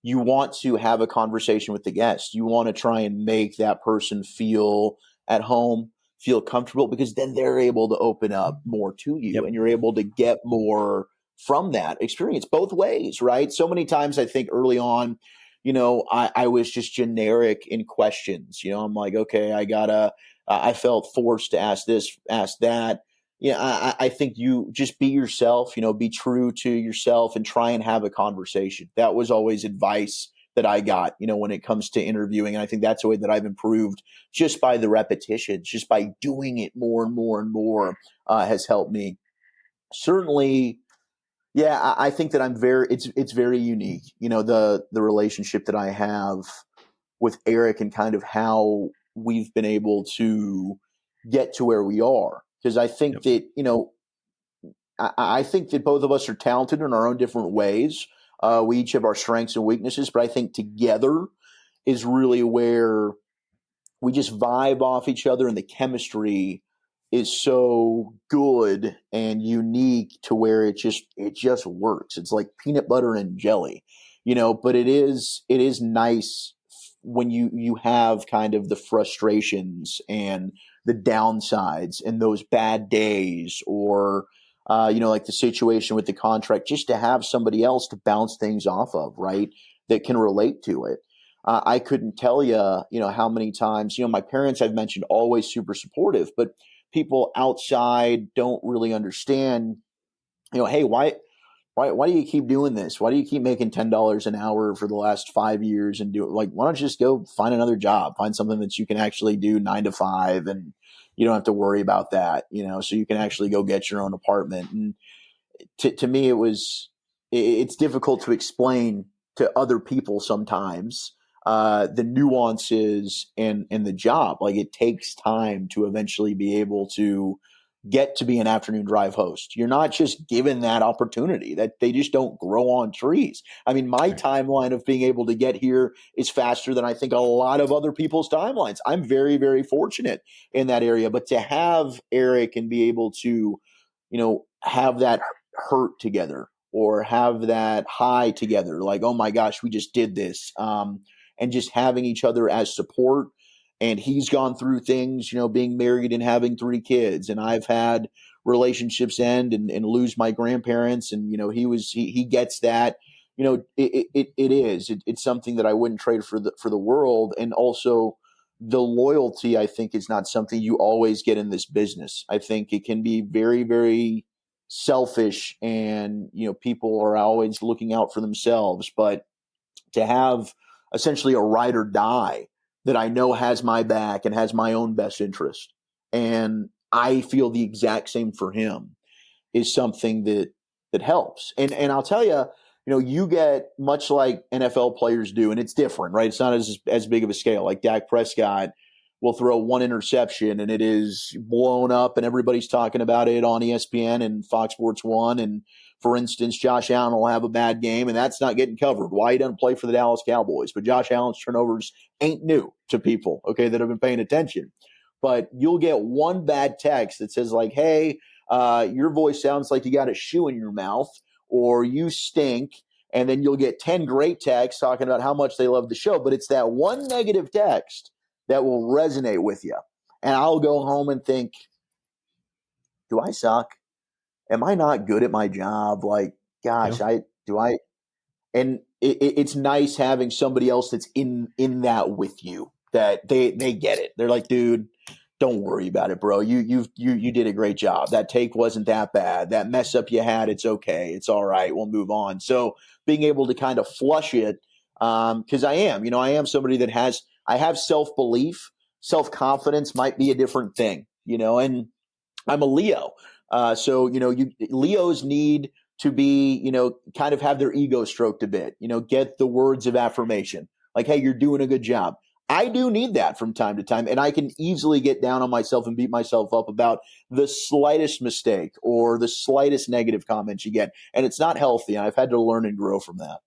You want to have a conversation with the guest. You want to try and make that person feel at home, feel comfortable, because then they're able to open up more to you, and you're able to get more from that experience both ways, right? So many times I think early on, I was just generic in questions. I'm like, okay, I felt forced to ask this, ask that. I think you just be yourself, be true to yourself and try and have a conversation. That was always advice that I got, when it comes to interviewing. And I think that's a way that I've improved just by the repetitions, just by doing it more and more and more, has helped me. Certainly, yeah, I think that it's very unique, the relationship that I have with Eric and kind of how we've been able to get to where we are. Because I think that, I think that both of us are talented in our own different ways. We each have our strengths and weaknesses, but I think together is really where we just vibe off each other, and the chemistry is so good and unique to where it just works. It's like peanut butter and jelly, but it is nice when you have kind of the frustrations and the downsides and those bad days, or like the situation with the contract, just to have somebody else to bounce things off of, right, that can relate to it. I couldn't tell you, how many times, my parents, I've mentioned, always super supportive, but people outside don't really understand, hey, why do you keep doing this? Why do you keep making $10 an hour for the last 5 years and do it? Like, why don't you just go find another job, find something that you can actually do 9 to 5, and you don't have to worry about that, so you can actually go get your own apartment. And to me, it's difficult to explain to other people sometimes, the nuances and the job. Like, it takes time to eventually be able to get to be an afternoon drive host. You're not just given that opportunity, that they just don't grow on trees. I mean, my timeline of being able to get here is faster than I think a lot of other people's timelines. I'm very, very fortunate in that area, but to have Eric and be able to, have that hurt together, or have that high together, like, oh my gosh, we just did this. And just having each other as support. And he's gone through things, being married and having 3 kids. And I've had relationships end and lose my grandparents. And, he gets that, it's something that I wouldn't trade for the world. And also the loyalty, I think, is not something you always get in this business. I think it can be very, very selfish, and, people are always looking out for themselves. But to have essentially a ride or die that I know has my back and has my own best interest, and I feel the exact same for him, is something that helps. And I'll tell you, you get much like NFL players do, and it's different, right? It's not as big of a scale. Like Dak Prescott will throw one interception and it is blown up and everybody's talking about it on ESPN and Fox Sports 1. And for instance, Josh Allen will have a bad game and that's not getting covered. Why he doesn't play for the Dallas Cowboys. But Josh Allen's turnovers ain't new to people, okay, that have been paying attention. But you'll get one bad text that says like, hey, your voice sounds like you got a shoe in your mouth, or you stink. And then you'll get 10 great texts talking about how much they love the show. But it's that one negative text that will resonate with you. And I'll go home and think, do I suck? Am I not good at my job? Like, gosh, Yeah. and it's nice having somebody else that's in that with you, that they get it. They're like, dude, don't worry about it, bro. You did a great job. That take wasn't that bad. That mess up you had, it's okay. It's all right. We'll move on. So being able to kind of flush it, because I am somebody that I have self-belief. Self-confidence might be a different thing, and I'm a Leo. So, Leos need to be, kind of have their ego stroked a bit, get the words of affirmation. Like, hey, you're doing a good job. I do need that from time to time. And I can easily get down on myself and beat myself up about the slightest mistake or the slightest negative comments you get. And it's not healthy. And I've had to learn and grow from that.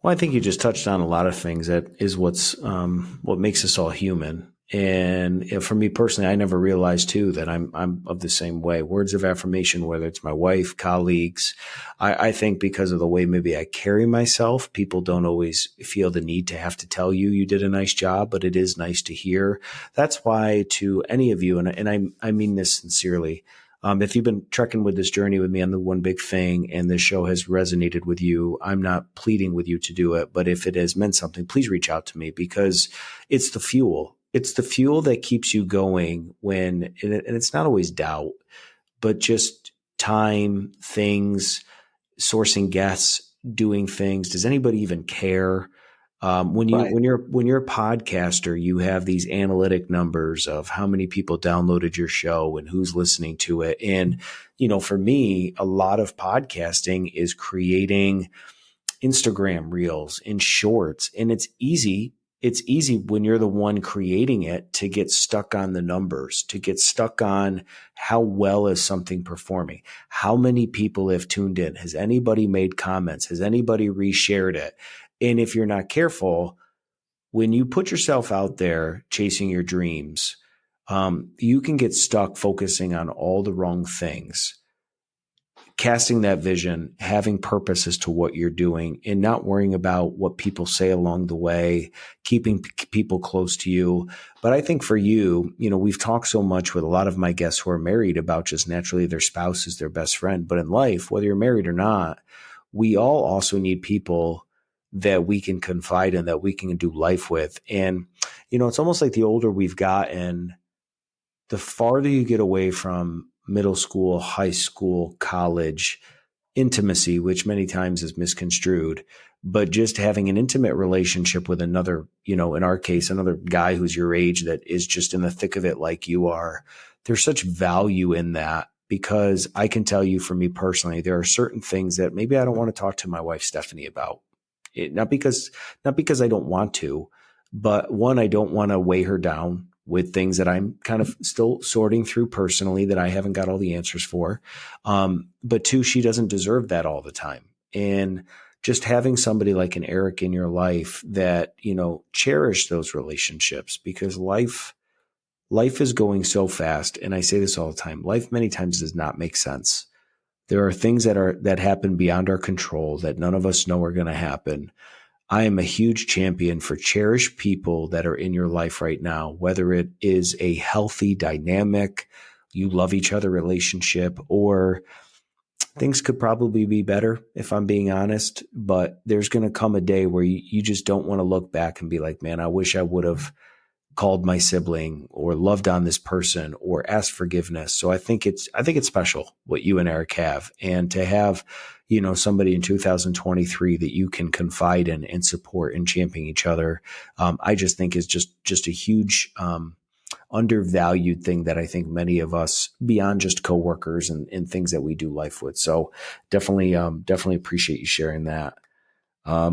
Well, I think you just touched on a lot of things. That is what makes us all human. And for me personally, I never realized too that I'm of the same way. Words of affirmation, whether it's my wife, colleagues, I think because of the way maybe I carry myself, people don't always feel the need to have to tell you did a nice job, but it is nice to hear. That's why to any of you, and I mean this sincerely, if you've been trekking with this journey with me on the One Big Thing and this show has resonated with you, I'm not pleading with you to do it, but if it has meant something, please reach out to me, because it's the fuel. It's the fuel that keeps you going and it's not always doubt, but just time, things, sourcing guests, doing things. Does anybody even care? When you're a podcaster, you have these analytic numbers of how many people downloaded your show and who's listening to it. And, for me, a lot of podcasting is creating Instagram reels and shorts. And it's easy. It's easy when you're the one creating it to get stuck on the numbers, to get stuck on how well is something performing, how many people have tuned in, has anybody made comments, has anybody reshared it? And if you're not careful, when you put yourself out there chasing your dreams, you can get stuck focusing on all the wrong things. Casting that vision, having purpose as to what you're doing, and not worrying about what people say along the way, keeping people close to you. But I think for you, we've talked so much with a lot of my guests who are married about just naturally their spouse is their best friend. But in life, whether you're married or not, we all also need people that we can confide in, that we can do life with. And, it's almost like the older we've gotten, the farther you get away from middle school, high school, college intimacy, which many times is misconstrued, but just having an intimate relationship with another, in our case, another guy who's your age that is just in the thick of it like you are. There's such value in that, because I can tell you for me personally, there are certain things that maybe I don't want to talk to my wife, Stephanie, about. Not because I don't want to, but one, I don't want to weigh her down with things that I'm kind of still sorting through personally that I haven't got all the answers for. But two, she doesn't deserve that all the time. And just having somebody like an Eric in your life that, cherish those relationships, because life is going so fast. And I say this all the time. Life many times does not make sense. There are things that happen beyond our control that none of us know are going to happen. I am a huge champion for cherish people that are in your life right now, whether it is a healthy, dynamic, you love each other relationship, or things could probably be better if I'm being honest, but there's going to come a day where you just don't want to look back and be like, man, I wish I would have called my sibling or loved on this person or asked forgiveness. So I think it's special what you and Eric have, and to have, somebody in 2023 that you can confide in and support and champion each other. I just think is just a huge, undervalued thing that I think many of us, beyond just coworkers and things that we do life with. So definitely appreciate you sharing that. I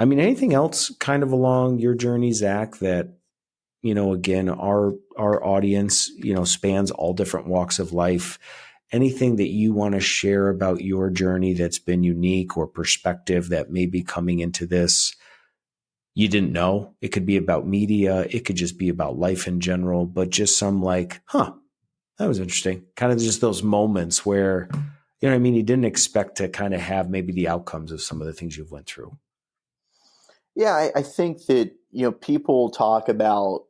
mean, anything else kind of along your journey, Zach, that, again, our audience, spans all different walks of life. Anything that you want to share about your journey that's been unique, or perspective that may be coming into this you didn't know? It could be about media. It could just be about life in general, but just some like, that was interesting. Kind of just those moments where, what I mean? You didn't expect to kind of have maybe the outcomes of some of the things you've went through. Yeah, I think that, people talk about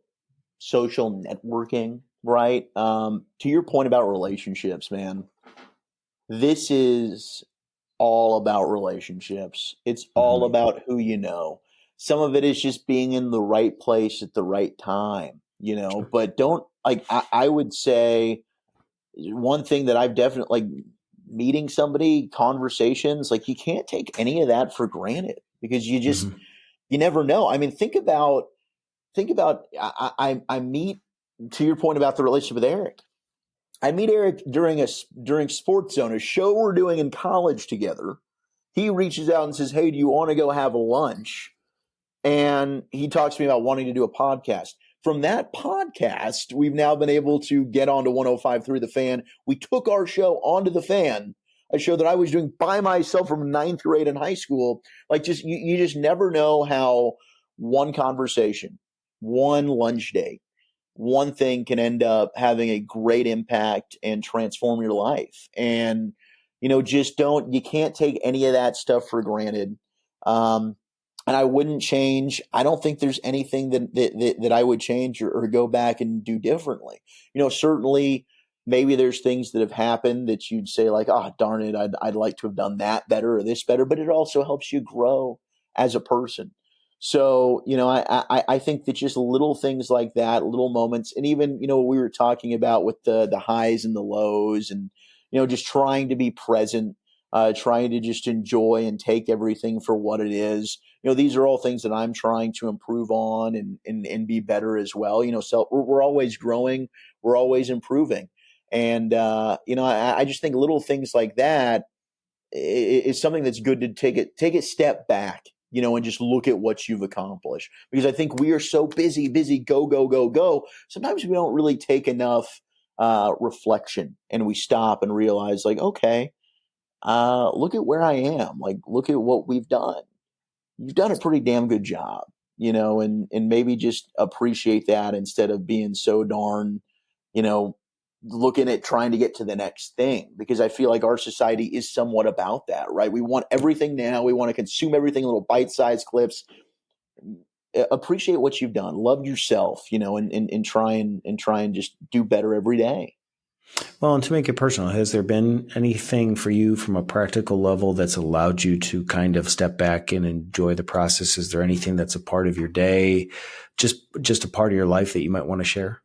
social networking, right? To your point about relationships, man, this is all about relationships. It's all Mm-hmm. about who you know. Some of it is just being in the right place at the right time, Sure. but don't like, I would say one thing that I've definitely like meeting somebody, conversations, like you can't take any of that for granted because Mm-hmm. you never know. I mean, think about I meet, to your point about the relationship with Eric. I meet Eric during Sports Zone, a show we're doing in college together. He reaches out and says, "Hey, do you want to go have lunch?" And he talks to me about wanting to do a podcast. From that podcast, we've now been able to get onto 105.3 The Fan. We took our show onto The Fan, a show that I was doing by myself from ninth grade in high school. Like, just you just never know how one conversation, one lunch date, one thing can end up having a great impact and transform your life. And, you can't take any of that stuff for granted. And I wouldn't change. I don't think there's anything that I would change or go back and do differently. Certainly maybe there's things that have happened that you'd say like, oh, darn it, I'd like to have done that better or this better, but it also helps you grow as a person. So, I think that just little things like that, little moments, and even, what we were talking about with the highs and the lows and, just trying to be present, trying to just enjoy and take everything for what it is. These are all things that I'm trying to improve on and be better as well. So we're always growing, we're always improving. And, I just think little things like that is something that's good to take a step back, and just look at what you've accomplished. Because I think we are so busy, go, go, go, go. Sometimes we don't really take enough reflection, and we stop and realize like, okay, look at where I am. Like, look at what we've done. You've done a pretty damn good job, and maybe just appreciate that instead of being so darn, you know, looking at trying to get to the next thing, because I feel like our society is somewhat about that, right? We want everything now. We want to consume everything in little bite-sized clips. Appreciate what you've done. Love yourself, and try and just do better every day. Well, and to make it personal, has there been anything for you from a practical level that's allowed you to kind of step back and enjoy the process? Is there anything that's a part of your day, just a part of your life that you might want to share?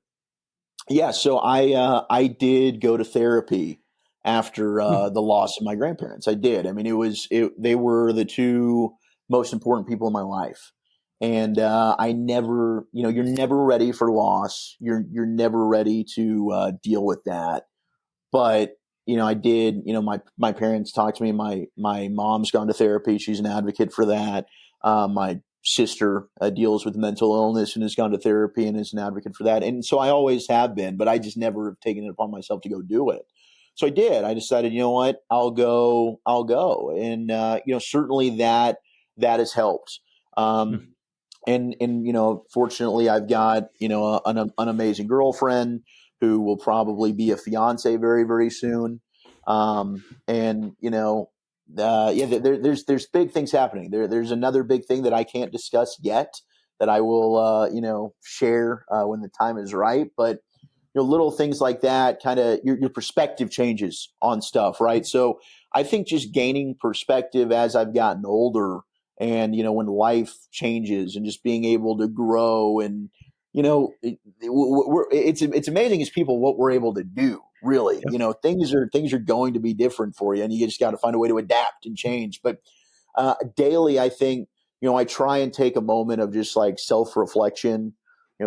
Yeah, so I did go to therapy after Hmm. the loss of my grandparents. I did. I mean, they were the two most important people in my life, and I never, you're never ready for loss. You're never ready to deal with that. But I did. My parents talked to me. My mom's gone to therapy. She's an advocate for that. My sister deals with mental illness and has gone to therapy and is an advocate for that. And so I always have been, but I just never have taken it upon myself to go do it. So I did. I decided, you know what, I'll go. And certainly that has helped. Hmm. And fortunately I've got an amazing girlfriend who will probably be a fiance very, very soon. And there's big things happening. There's another big thing that I can't discuss yet that I will share when the time is right. But little things like that, kind of your perspective changes on stuff, right? So I think just gaining perspective as I've gotten older, and when life changes, and just being able to grow, and it's amazing as people what we're able to do. Really, Yeah. things are going to be different for you, and you just got to find a way to adapt and change. But daily, I think I try and take a moment of just like self reflection.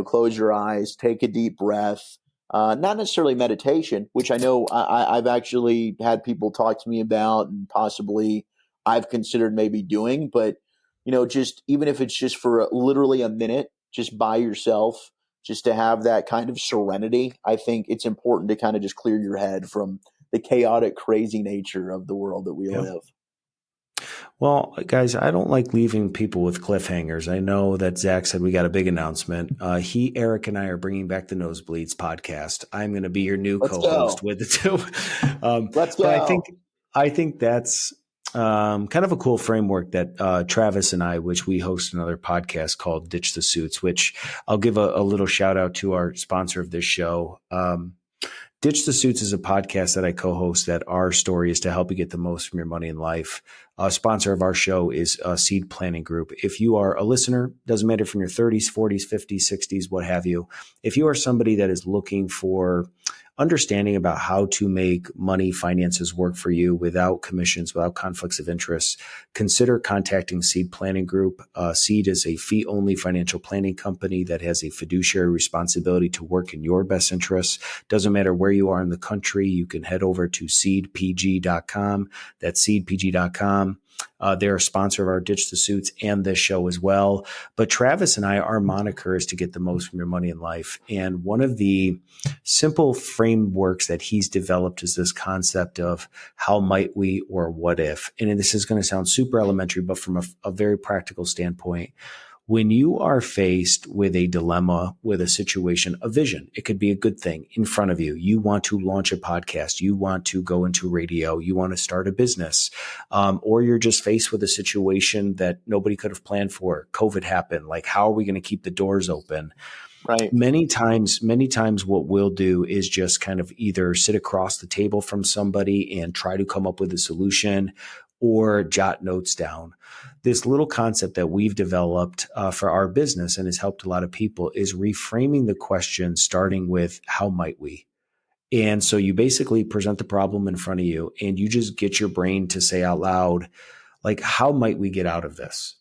close your eyes, take a deep breath. Not necessarily meditation, which I know I've actually had people talk to me about, and possibly I've considered maybe doing, but just even if it's just for literally a minute, just by yourself, just to have that kind of serenity. I think it's important to kind of just clear your head from the chaotic, crazy nature of the world that we Yeah. live. Well, guys, I don't like leaving people with cliffhangers. I know that Zach said we got a big announcement. Eric, and I are bringing back the Nosebleeds podcast. I'm going to be your new co-host with the two. Let's go. But I think that's kind of a cool framework that Travis and I, which we host another podcast called Ditch the Suits, which I'll give a little shout out to our sponsor of this show. Ditch the Suits is a podcast that I co-host that our story is to help you get the most from your money in life. A sponsor of our show is Seed Planning Group. If you are a listener, doesn't matter from your 30s, 40s, 50s, 60s, what have you. If you are somebody that is looking for understanding about how to make money finances work for you without commissions, without conflicts of interest, consider contacting Seed Planning Group. Seed is a fee-only financial planning company that has a fiduciary responsibility to work in your best interests. Doesn't matter where you are in the country, you can head over to seedpg.com. That's seedpg.com. They're a sponsor of our Ditch the Suits and this show as well. But Travis and I, our moniker is to get the most from your money in life. And one of the simple frameworks that he's developed is this concept of how might we or what if. And this is going to sound super elementary, but from a very practical standpoint, when you are faced with a dilemma, with a situation, a vision, it could be a good thing in front of you. You want to launch a podcast. You want to go into radio. You want to start a business. Or you're just faced with a situation that nobody could have planned for. COVID happened. Like, how are we going to keep the doors open? Right. Many times what we'll do is just kind of either sit across the table from somebody and try to come up with a solution or jot notes down. This little concept that we've developed for our business and has helped a lot of people is reframing the question starting with how might we? And so you basically present the problem in front of you and you just get your brain to say out loud, like, how might we get out of this?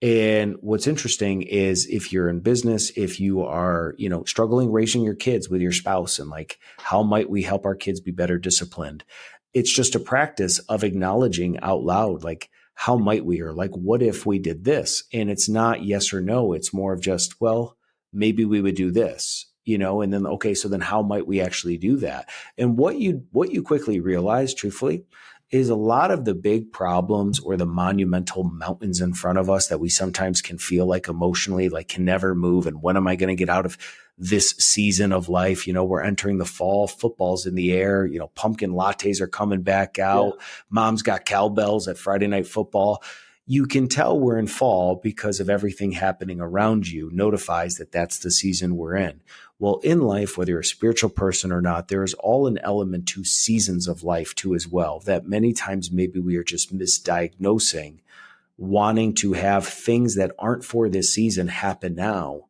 And what's interesting is if you're in business, if you are, struggling raising your kids with your spouse and like, how might we help our kids be better disciplined? It's just a practice of acknowledging out loud, like, how might we, or like, what if we did this? And it's not yes or no. It's more of just, well, maybe we would do this, and then, okay, so then how might we actually do that? And what you quickly realize, truthfully, is a lot of the big problems or the monumental mountains in front of us that we sometimes can feel like emotionally, like can never move. And when am I going to get out of this season of life? We're entering the fall, football's in the air, pumpkin lattes are coming back out. Yeah. Mom's got cowbells at Friday Night Football. You can tell we're in fall because of everything happening around you notifies that that's the season we're in. Well, in life, whether you're a spiritual person or not, there is all an element to seasons of life too as well, that many times maybe we are just misdiagnosing, wanting to have things that aren't for this season happen now.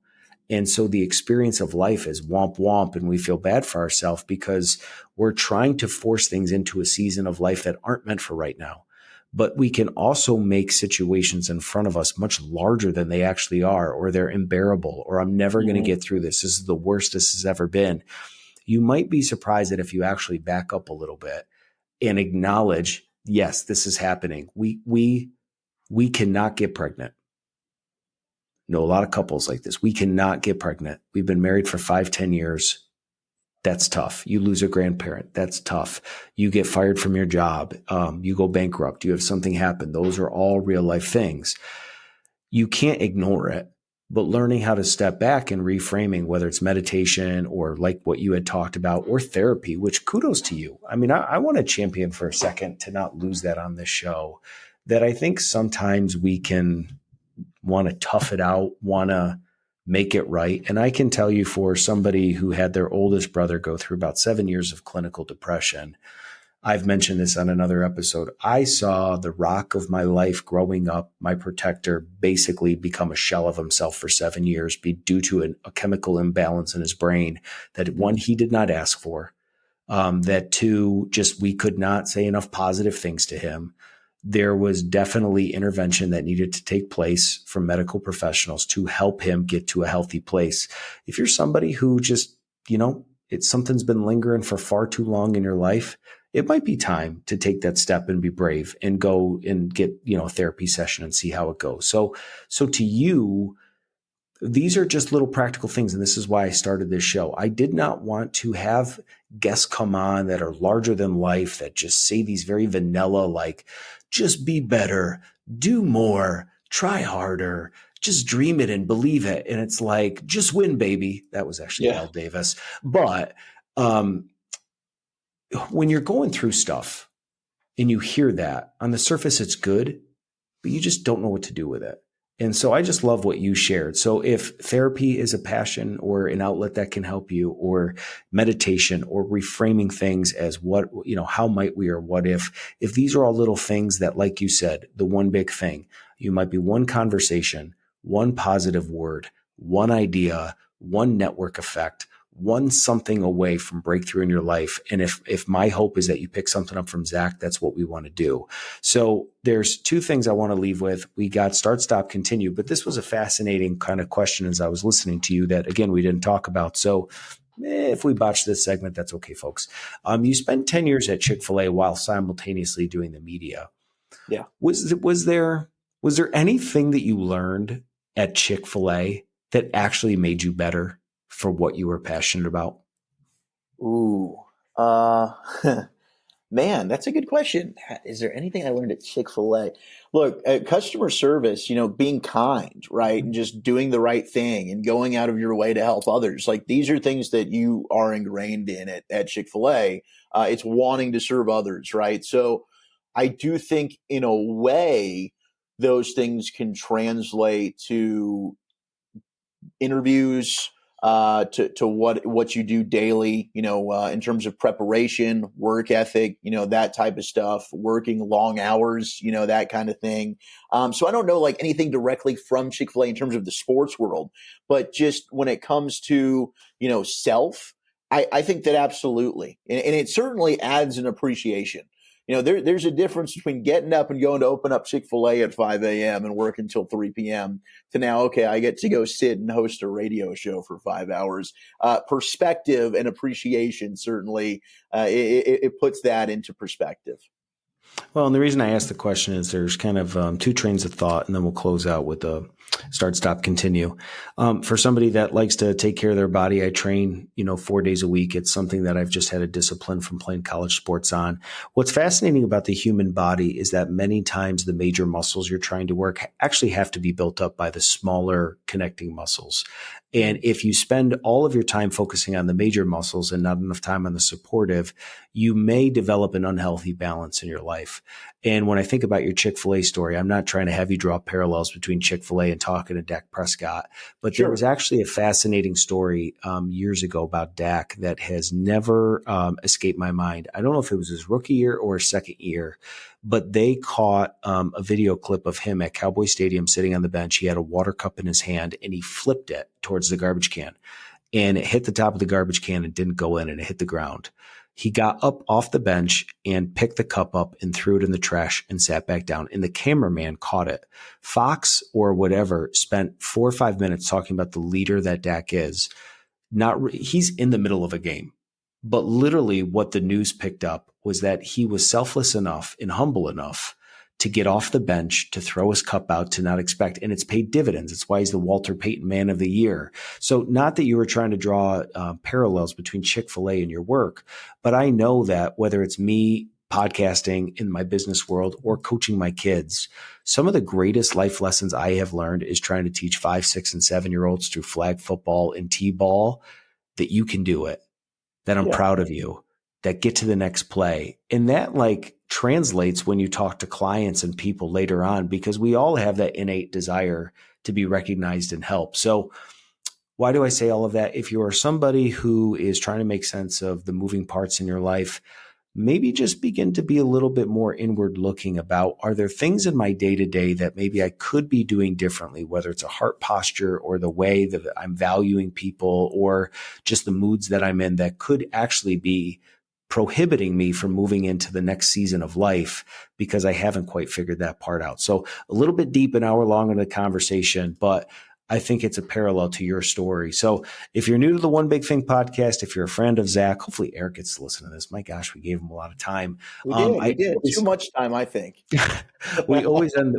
And so the experience of life is womp womp, and we feel bad for ourselves because we're trying to force things into a season of life that aren't meant for right now. But we can also make situations in front of us much larger than they actually are, or they're unbearable, or I'm never going to get through this. This is the worst this has ever been. You might be surprised that if you actually back up a little bit and acknowledge, yes, this is happening. We cannot get pregnant. Know a lot of couples like this. We cannot get pregnant. We've been married for 5-10 years. That's tough. You lose a grandparent. That's tough. You get fired from your job. You go bankrupt. You have something happen. Those are all real life things. You can't ignore it, but learning how to step back and reframing, whether it's meditation or like what you had talked about, or therapy, which kudos to you. I mean, I want to champion for a second to not lose that on this show, that I think sometimes we can want to tough it out, want to make it right. And I can tell you, for somebody who had their oldest brother go through about 7 years of clinical depression, I've mentioned this on another episode. I saw the rock of my life growing up, my protector, basically become a shell of himself for 7 years due to a chemical imbalance in his brain that, one, he did not ask for. That two, just we could not say enough positive things to him. there was definitely intervention that needed to take place from medical professionals to help him get to a healthy place. If you're somebody who just, something's been lingering for far too long in your life, it might be time to take that step and be brave and go and get, a therapy session and see how it goes. So to you, these are just little practical things. And this is why I started this show. I did not want to have guests come on that are larger than life, that just say these very vanilla, like, just be better, do more, try harder, just dream it and believe it. And it's like, just win, baby. That was actually Al Davis. But when you're going through stuff and you hear that, on the surface, it's good, but you just don't know what to do with it. And so I just love what you shared. So if therapy is a passion or an outlet that can help you, or meditation, or reframing things as what, how might we, or what if these are all little things that, like you said, the one big thing, you might be one conversation, one positive word, one idea, one network effect, one something away from breakthrough in your life. And if my hope is that you pick something up from Zach, that's what we want to do. So there's two things I want to leave with. We got start, stop, continue, but this was a fascinating kind of question as I was listening to you that, again, we didn't talk about. So if we botch this segment, that's okay, folks. You spent 10 years at Chick-fil-A while simultaneously doing the media. Yeah. Was there anything that you learned at Chick-fil-A that actually made you better for what you were passionate about? Ooh, man, that's a good question. Is there anything I learned at Chick-fil-A? Look, customer service, being kind, right? And just doing the right thing and going out of your way to help others. Like, these are things that you are ingrained in at Chick-fil-A. It's wanting to serve others, right? So I do think, in a way, those things can translate to interviews, to what you do daily, in terms of preparation, work ethic, that type of stuff, working long hours, that kind of thing. So I don't know like anything directly from Chick-fil-A in terms of the sports world, but just when it comes to, self, I think that absolutely. And it certainly adds an appreciation. There's a difference between getting up and going to open up Chick-fil-A at 5 a.m. and work until 3 p.m. to now, okay, I get to go sit and host a radio show for 5 hours. Perspective and appreciation, certainly, it puts that into perspective. Well, and the reason I asked the question is there's kind of two trains of thought, and then we'll close out with a start, stop, continue. For somebody that likes to take care of their body, I train, 4 days a week. It's something that I've just had a discipline from playing college sports on. What's fascinating about the human body is that many times the major muscles you're trying to work actually have to be built up by the smaller connecting muscles. And if you spend all of your time focusing on the major muscles and not enough time on the supportive, you may develop an unhealthy balance in your life. And when I think about your Chick-fil-A story, I'm not trying to have you draw parallels between Chick-fil-A and talking to Dak Prescott, but Sure. There was actually a fascinating story years ago about Dak that has never escaped my mind. I don't know if it was his rookie year or his second year, but they caught a video clip of him at Cowboys Stadium sitting on the bench. He had a water cup in his hand and he flipped it towards the garbage can, and it hit the top of the garbage can and didn't go in, and it hit the ground. He got up off the bench and picked the cup up and threw it in the trash and sat back down. And the cameraman caught it. Fox or whatever spent 4 or 5 minutes talking about the leader that Dak is. He's in the middle of a game. But literally what the news picked up was that he was selfless enough and humble enough to get off the bench, to throw his cup out, to not expect. And it's paid dividends. It's why he's the Walter Payton Man of the Year. So not that you were trying to draw parallels between Chick-fil-A and your work, but I know that whether it's me podcasting in my business world or coaching my kids, some of the greatest life lessons I have learned is trying to teach 5, 6, and 7-year-olds through flag football and T-ball that you can do it, that I'm proud of you, that get to the next play. And that translates when you talk to clients and people later on, because we all have that innate desire to be recognized and help. So why do I say all of that? If you are somebody who is trying to make sense of the moving parts in your life, maybe just begin to be a little bit more inward looking about, are there things in my day-to-day that maybe I could be doing differently, whether it's a heart posture or the way that I'm valuing people or just the moods that I'm in that could actually be prohibiting me from moving into the next season of life because I haven't quite figured that part out. So a little bit deep, an hour long in the conversation, but I think it's a parallel to your story. So if you're new to the One Big Thing podcast, if you're a friend of Zach, hopefully Eric gets to listen to this. My gosh, we gave him a lot of time. We did too much time, I think. we always end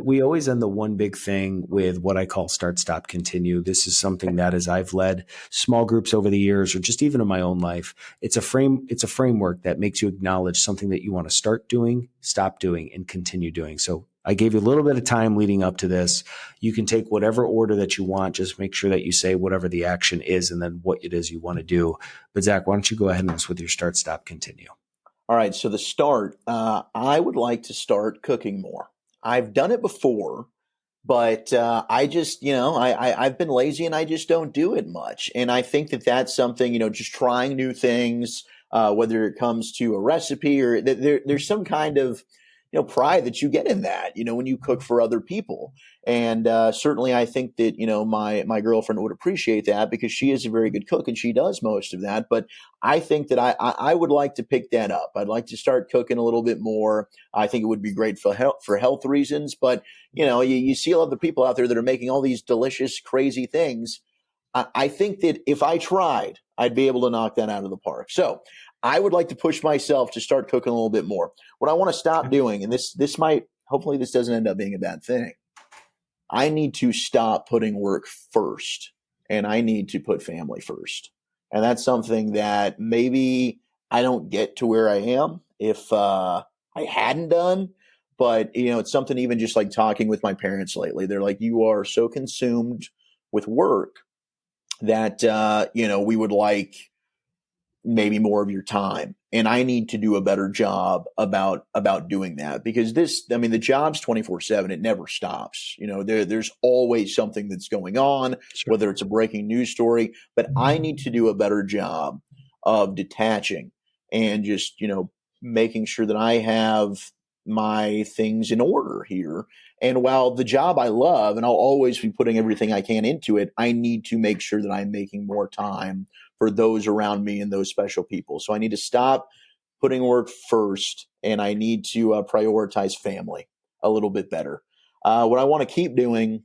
the One Big Thing with what I call start, stop, continue. This is something that as I've led small groups over the years, or just even in my own life, it's a framework that makes you acknowledge something that you want to start doing, stop doing, and continue doing. So I gave you a little bit of time leading up to this. You can take whatever order that you want. Just make sure that you say whatever the action is and then what it is you want to do. But Zach, why don't you go ahead and with your start, stop, continue? All right. So the start, I would like to start cooking more. I've done it before, but I just, I've been lazy and I just don't do it much. And I think that that's something, just trying new things, whether it comes to a recipe or there's some kind of, pride that you get in that, when you cook for other people. And certainly I think that, my girlfriend would appreciate that because she is a very good cook and she does most of that. But I think that I would like to pick that up. I'd like to start cooking a little bit more. I think it would be great for health reasons. But, you see a lot of the people out there that are making all these delicious, crazy things. I think that if I tried, I'd be able to knock that out of the park. So I would like to push myself to start cooking a little bit more. What I want to stop doing, and this might, hopefully this doesn't end up being a bad thing. I need to stop putting work first and I need to put family first. And that's something that maybe I don't get to where I am if I hadn't done. But, it's something even just like talking with my parents lately. They're like, you are so consumed with work that, we would like maybe more of your time. And I need to do a better job about doing that because the job's 24/7. It never stops. There's always something that's going on, Sure. Whether it's a breaking news story, but I need to do a better job of detaching and just, making sure that I have my things in order here. And while the job I love, and I'll always be putting everything I can into it, I need to make sure that I'm making more time for those around me and those special people. So I need to stop putting work first and I need to prioritize family a little bit better. What I want to keep doing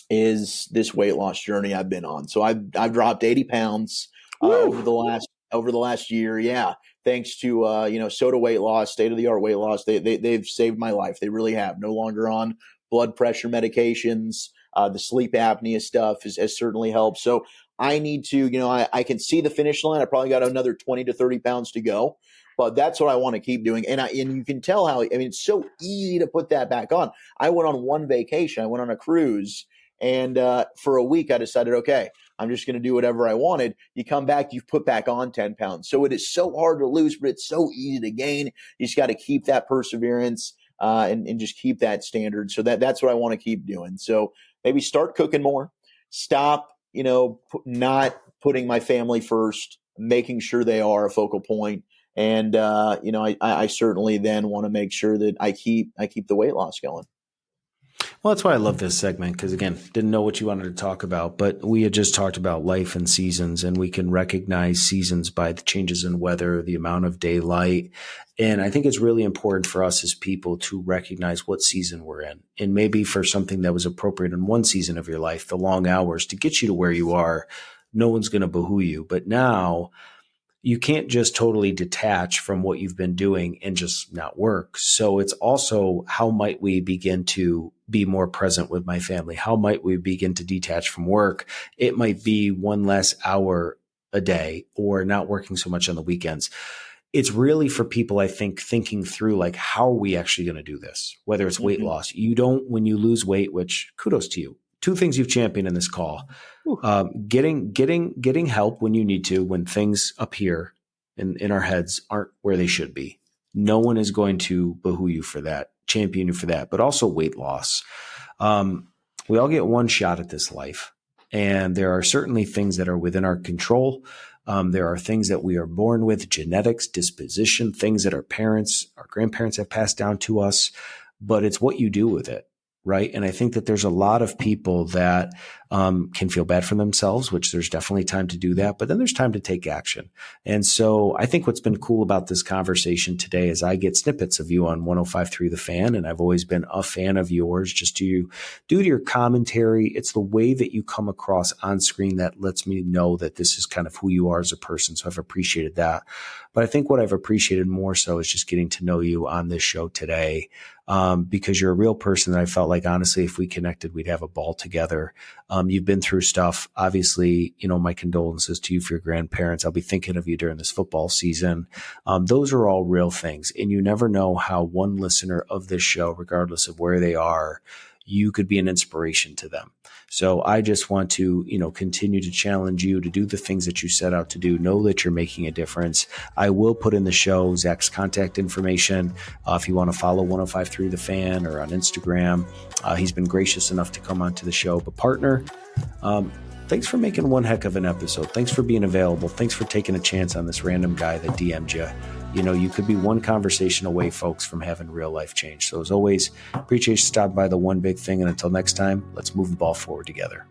is this weight loss journey I've been on. So I've dropped 80 pounds over the last year. Yeah. Thanks to, Soda Weight Loss, state-of-the-art weight loss. They've saved my life. They really have. No longer on blood pressure medications. The sleep apnea stuff has certainly helped. So I need to, I can see the finish line. I probably got another 20 to 30 pounds to go, but that's what I want to keep doing. And you can tell how, it's so easy to put that back on. I went on one vacation. I went on a cruise and for a week I decided, okay, I'm just going to do whatever I wanted. You come back, you've put back on 10 pounds. So it is so hard to lose, but it's so easy to gain. You just got to keep that perseverance and just keep that standard. So that's what I want to keep doing. So maybe start cooking more, stop, not putting my family first, making sure they are a focal point. And, I certainly then want to make sure that I keep the weight loss going. Well, that's why I love this segment because, again, didn't know what you wanted to talk about, but we had just talked about life and seasons, and we can recognize seasons by the changes in weather, the amount of daylight. And I think it's really important for us as people to recognize what season we're in. And maybe for something that was appropriate in one season of your life, the long hours to get you to where you are, no one's going to boo-hoo you. But now you can't just totally detach from what you've been doing and just not work. So it's also, how might we begin to be more present with my family? How might we begin to detach from work? It might be one less hour a day or not working so much on the weekends. It's really for people, I think, thinking through like, how are we actually going to do this? Whether it's weight loss, when you lose weight, which kudos to you. Two things you've championed in this call. Getting help when you need to, when things up here in our heads aren't where they should be. No one is going to boo-hoo you for that, champion you for that, but also weight loss. We all get one shot at this life, and there are certainly things that are within our control. There are things that we are born with, genetics, disposition, things that our parents, our grandparents have passed down to us, but it's what you do with it. Right. And I think that there's a lot of people that can feel bad for themselves, which there's definitely time to do that, but then there's time to take action. And so I think what's been cool about this conversation today is I get snippets of you on 105.3 The Fan, and I've always been a fan of yours just due to your commentary. It's the way that you come across on screen that lets me know that this is kind of who you are as a person. So I've appreciated that. But I think what I've appreciated more so is just getting to know you on this show today, because you're a real person that I felt like, honestly, if we connected, we'd have a ball together. You've been through stuff. Obviously, my condolences to you for your grandparents. I'll be thinking of you during this football season. Those are all real things. And you never know how one listener of this show, regardless of where they are, you could be an inspiration to them. So I just want to, continue to challenge you to do the things that you set out to do. Know that you're making a difference. I will put in the show Zach's contact information. If you want to follow 105.3 The Fan or on Instagram, he's been gracious enough to come onto the show. But partner, thanks for making one heck of an episode. Thanks for being available. Thanks for taking a chance on this random guy that DM'd you. You could be one conversation away, folks, from having real life change. So as always, appreciate you stopping by the One Big Thing. And until next time, let's move the ball forward together.